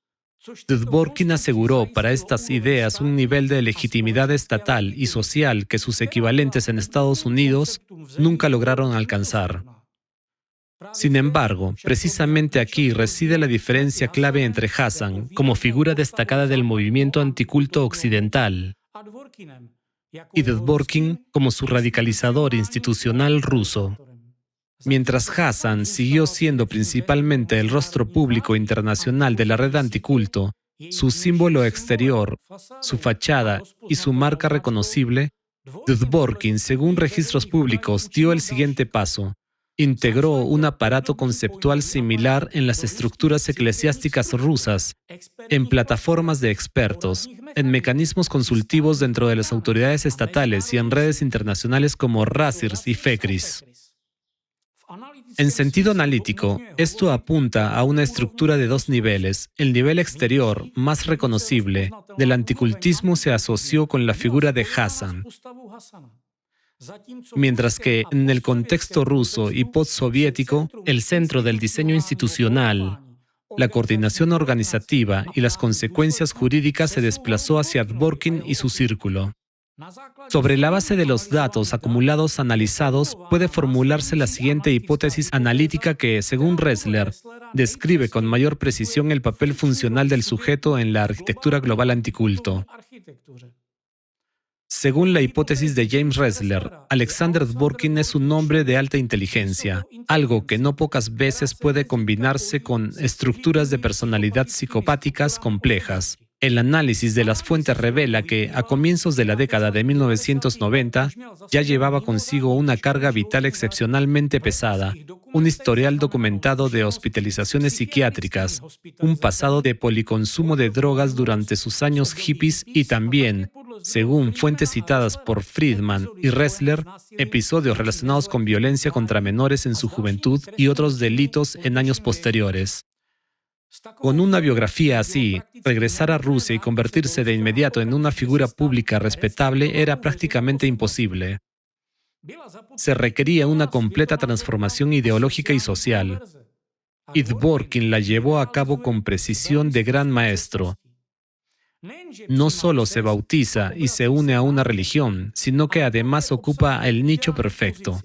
Dworkin aseguró para estas ideas un nivel de legitimidad estatal y social que sus equivalentes en Estados Unidos nunca lograron alcanzar. Sin embargo, precisamente aquí reside la diferencia clave entre Hassan, como figura destacada del movimiento anticulto occidental, y Dworkin como su radicalizador institucional ruso. Mientras Hassan siguió siendo principalmente el rostro público internacional de la red anticulto, su símbolo exterior, su fachada y su marca reconocible, Dworkin, según registros públicos, dio el siguiente paso. Integró un aparato conceptual similar en las estructuras eclesiásticas rusas, en plataformas de expertos, en mecanismos consultivos dentro de las autoridades estatales y en redes internacionales como Razirs y FECRIS. En sentido analítico, esto apunta a una estructura de dos niveles. El nivel exterior, más reconocible, del anticultismo se asoció con la figura de Hassan, mientras que en el contexto ruso y postsoviético, el centro del diseño institucional, La coordinación organizativa y las consecuencias jurídicas se desplazó hacia Dworkin y su círculo. Sobre la base de los datos acumulados analizados, puede formularse la siguiente hipótesis analítica que, según Ressler, describe con mayor precisión el papel funcional del sujeto en la arquitectura global anticulto. Según la hipótesis de James Ressler, Alexander Dworkin es un hombre de alta inteligencia, algo que no pocas veces puede combinarse con estructuras de personalidad psicopáticas complejas. El análisis de las fuentes revela que, a comienzos de la década de 1990, ya llevaba consigo una carga vital excepcionalmente pesada, un historial documentado de hospitalizaciones psiquiátricas, un pasado de policonsumo de drogas durante sus años hippies y también, según fuentes citadas por Friedman y Ressler, episodios relacionados con violencia contra menores en su juventud y otros delitos en años posteriores. Con una biografía así, regresar a Rusia y convertirse de inmediato en una figura pública respetable era prácticamente imposible. Se requería una completa transformación ideológica y social. Y Dworkin la llevó a cabo con precisión de gran maestro. No solo se bautiza y se une a una religión, sino que además ocupa el nicho perfecto.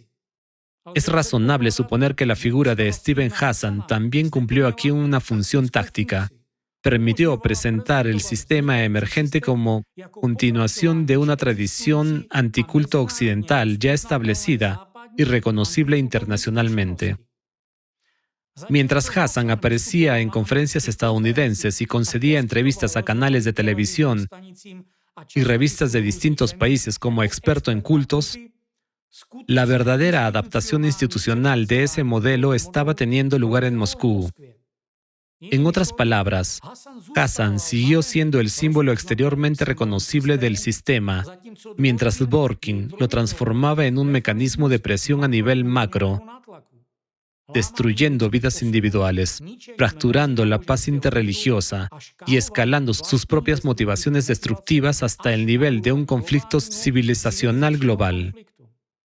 Es razonable suponer que la figura de Steven Hassan también cumplió aquí una función táctica. Permitió presentar el sistema emergente como continuación de una tradición anticulto occidental ya establecida y reconocible internacionalmente. Mientras Hassan aparecía en conferencias estadounidenses y concedía entrevistas a canales de televisión y revistas de distintos países como experto en cultos, la verdadera adaptación institucional de ese modelo estaba teniendo lugar en Moscú. En otras palabras, Hassan siguió siendo el símbolo exteriormente reconocible del sistema, mientras Dworkin lo transformaba en un mecanismo de presión a nivel macro, destruyendo vidas individuales, fracturando la paz interreligiosa y escalando sus propias motivaciones destructivas hasta el nivel de un conflicto civilizacional global.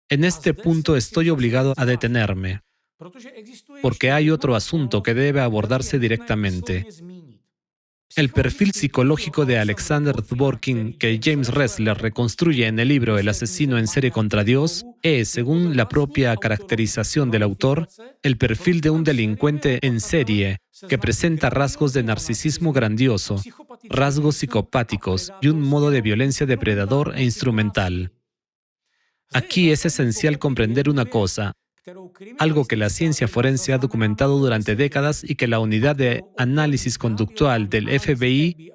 En este punto estoy obligado a detenerme, porque hay otro asunto que debe abordarse directamente. El perfil psicológico de Alexander Dworkin que James Ressler reconstruye en el libro El asesino en serie contra Dios es, según la propia caracterización del autor, el perfil de un delincuente en serie que presenta rasgos de narcisismo grandioso, rasgos psicopáticos y un modo de violencia depredador e instrumental. Aquí es esencial comprender una cosa, algo que la ciencia forense ha documentado durante décadas y que la unidad de análisis conductual del FBI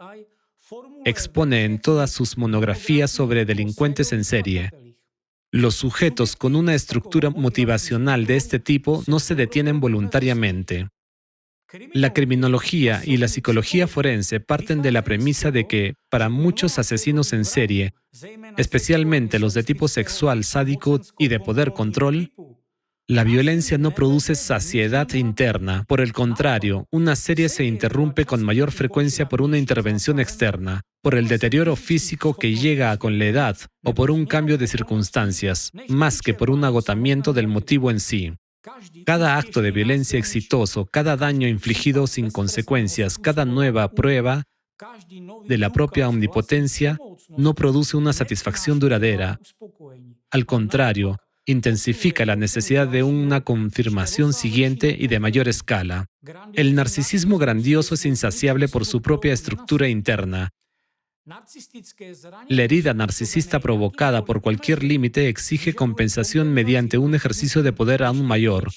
expone en todas sus monografías sobre delincuentes en serie. Los sujetos con una estructura motivacional de este tipo no se detienen voluntariamente. La criminología y la psicología forense parten de la premisa de que, para muchos asesinos en serie, especialmente los de tipo sexual, sádico y de poder control, la violencia no produce saciedad interna. Por el contrario, una serie se interrumpe con mayor frecuencia por una intervención externa, por el deterioro físico que llega con la edad o por un cambio de circunstancias, más que por un agotamiento del motivo en sí. Cada acto de violencia exitoso, cada daño infligido sin consecuencias, cada nueva prueba de la propia omnipotencia no produce una satisfacción duradera. Al contrario, intensifica la necesidad de una confirmación siguiente y de mayor escala. El narcisismo grandioso es insaciable por su propia estructura interna. La herida narcisista provocada por cualquier límite exige compensación mediante un ejercicio de poder aún mayor.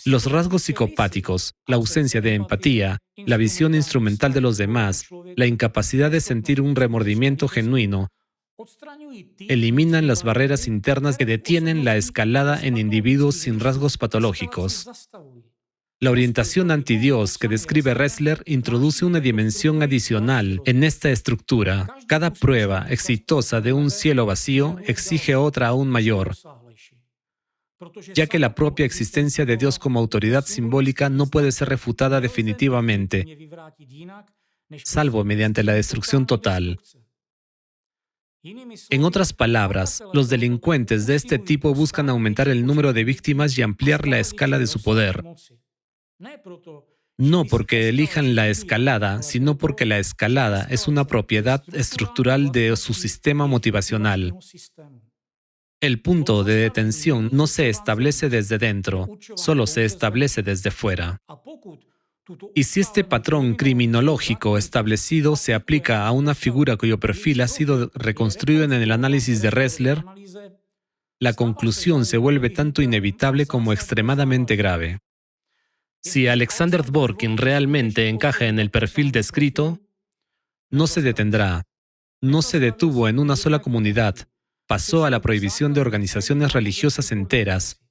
Los rasgos psicopáticos, la ausencia de empatía, la visión instrumental de los demás, la incapacidad de sentir un remordimiento genuino, eliminan las barreras internas que detienen la escalada en individuos sin rasgos patológicos. La orientación anti-Dios que describe Ressler introduce una dimensión adicional en esta estructura. Cada prueba exitosa de un cielo vacío exige otra aún mayor, ya que la propia existencia de Dios como autoridad simbólica no puede ser refutada definitivamente, salvo mediante la destrucción total. En otras palabras, los delincuentes de este tipo buscan aumentar el número de víctimas y ampliar la escala de su poder. No porque elijan la escalada, sino porque la escalada es una propiedad estructural de su sistema motivacional. El punto de detención no se establece desde dentro, solo se establece desde fuera. Y si este patrón criminológico establecido se aplica a una figura cuyo perfil ha sido reconstruido en el análisis de Ressler, la conclusión se vuelve tanto inevitable como extremadamente grave. Si Alexander Dworkin realmente encaja en el perfil descrito, no se detendrá. No se detuvo en una sola comunidad. Pasó a la prohibición de organizaciones religiosas enteras.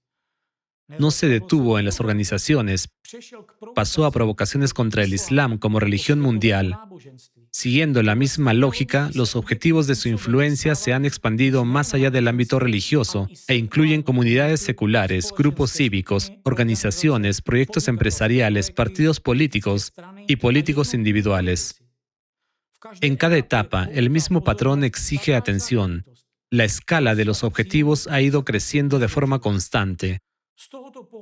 No se detuvo en las organizaciones. Pasó a provocaciones contra el Islam como religión mundial. Siguiendo la misma lógica, los objetivos de su influencia se han expandido más allá del ámbito religioso e incluyen comunidades seculares, grupos cívicos, organizaciones, proyectos empresariales, partidos políticos y políticos individuales. En cada etapa, el mismo patrón exige atención. La escala de los objetivos ha ido creciendo de forma constante.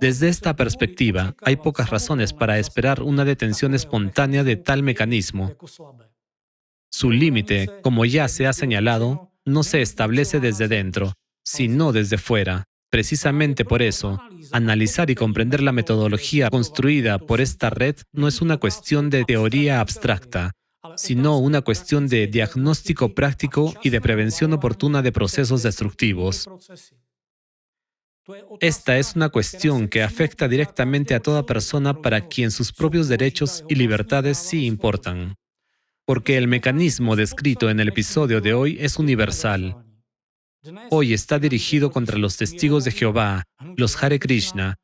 Desde esta perspectiva, hay pocas razones para esperar una detención espontánea de tal mecanismo. Su límite, como ya se ha señalado, no se establece desde dentro, sino desde fuera. Precisamente por eso, analizar y comprender la metodología construida por esta red no es una cuestión de teoría abstracta, sino una cuestión de diagnóstico práctico y de prevención oportuna de procesos destructivos. Esta es una cuestión que afecta directamente a toda persona para quien sus propios derechos y libertades sí importan. Porque el mecanismo descrito en el episodio de hoy es universal. Hoy está dirigido contra los testigos de Jehová, los Hare Krishna,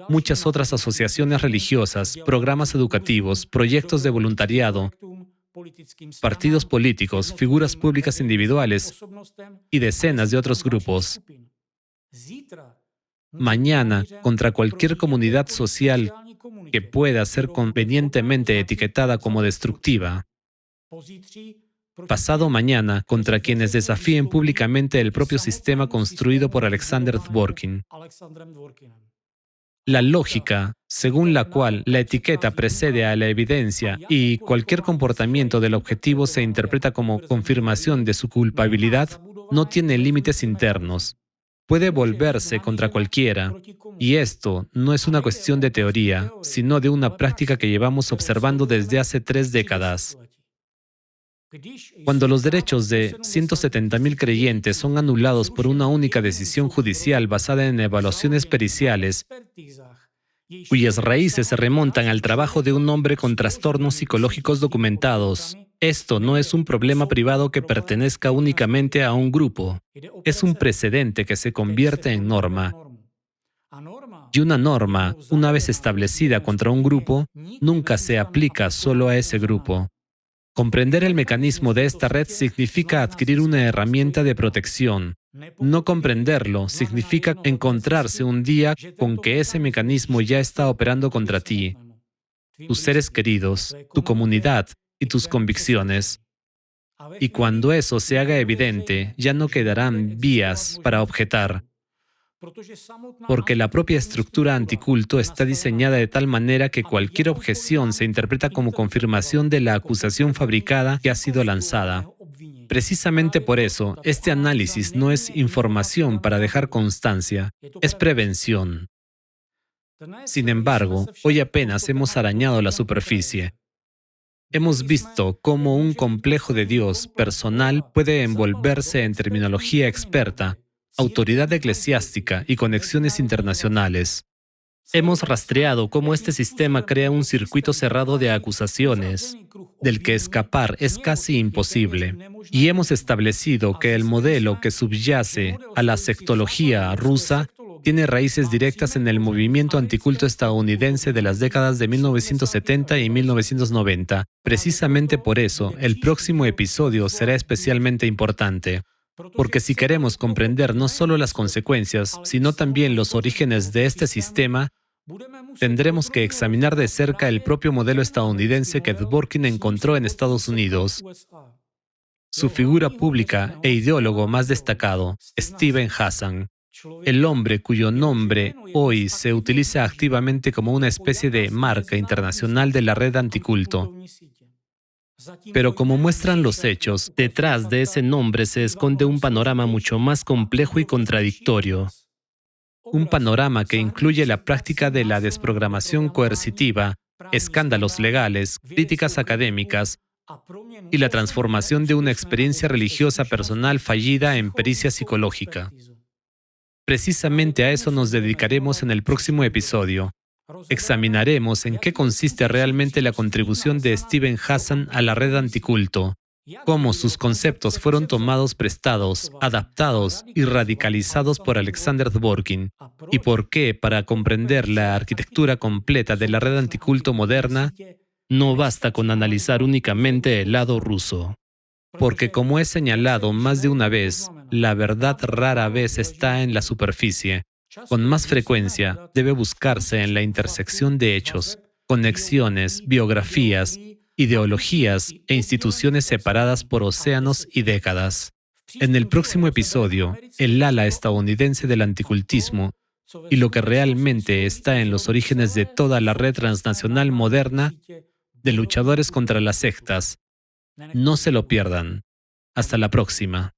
muchas otras asociaciones religiosas, programas educativos, proyectos de voluntariado, partidos políticos, figuras públicas individuales y decenas de otros grupos. Mañana, contra cualquier comunidad social que pueda ser convenientemente etiquetada como destructiva. Pasado mañana, contra quienes desafíen públicamente el propio sistema construido por Alexander Dworkin. La lógica, según la cual la etiqueta precede a la evidencia y cualquier comportamiento del objetivo se interpreta como confirmación de su culpabilidad, no tiene límites internos. Puede volverse contra cualquiera. Y esto no es una cuestión de teoría, sino de una práctica que llevamos observando desde hace 3 décadas. Cuando los derechos de 170.000 creyentes son anulados por una única decisión judicial basada en evaluaciones periciales, cuyas raíces se remontan al trabajo de un hombre con trastornos psicológicos documentados, esto no es un problema privado que pertenezca únicamente a un grupo. Es un precedente que se convierte en norma. Y una norma, una vez establecida contra un grupo, nunca se aplica solo a ese grupo. Comprender el mecanismo de esta red significa adquirir una herramienta de protección. No comprenderlo significa encontrarse un día con que ese mecanismo ya está operando contra ti, tus seres queridos, tu comunidad y tus convicciones. Y cuando eso se haga evidente, ya no quedarán vías para objetar. Porque la propia estructura anticulto está diseñada de tal manera que cualquier objeción se interpreta como confirmación de la acusación fabricada que ha sido lanzada. Precisamente por eso, este análisis no es información para dejar constancia, es prevención. Sin embargo, hoy apenas hemos arañado la superficie. Hemos visto cómo un complejo de Dios personal puede envolverse en terminología experta, autoridad eclesiástica y conexiones internacionales. Hemos rastreado cómo este sistema crea un circuito cerrado de acusaciones, del que escapar es casi imposible. Y hemos establecido que el modelo que subyace a la sectología rusa tiene raíces directas en el movimiento anticulto estadounidense de las décadas de 1970 y 1990. Precisamente por eso, el próximo episodio será especialmente importante. Porque si queremos comprender no solo las consecuencias, sino también los orígenes de este sistema, tendremos que examinar de cerca el propio modelo estadounidense que Dworkin encontró en Estados Unidos. Su figura pública e ideólogo más destacado, Steven Hassan. el hombre cuyo nombre hoy se utiliza activamente como una especie de marca internacional de la red anticulto. Pero como muestran los hechos, detrás de ese nombre se esconde un panorama mucho más complejo y contradictorio. Un panorama que incluye la práctica de la desprogramación coercitiva, escándalos legales, críticas académicas y la transformación de una experiencia religiosa personal fallida en pericia psicológica. Precisamente a eso nos dedicaremos en el próximo episodio. Examinaremos en qué consiste realmente la contribución de Steven Hassan a la red anticulto, cómo sus conceptos fueron tomados prestados, adaptados y radicalizados por Alexander Dworkin, y por qué, para comprender la arquitectura completa de la red anticulto moderna, no basta con analizar únicamente el lado ruso. Porque como he señalado más de una vez, la verdad rara vez está en la superficie. Con más frecuencia debe buscarse en la intersección de hechos, conexiones, biografías, ideologías e instituciones separadas por océanos y décadas. En el próximo episodio, el ala estadounidense del anticultismo y lo que realmente está en los orígenes de toda la red transnacional moderna de luchadores contra las sectas. No se lo pierdan. Hasta la próxima.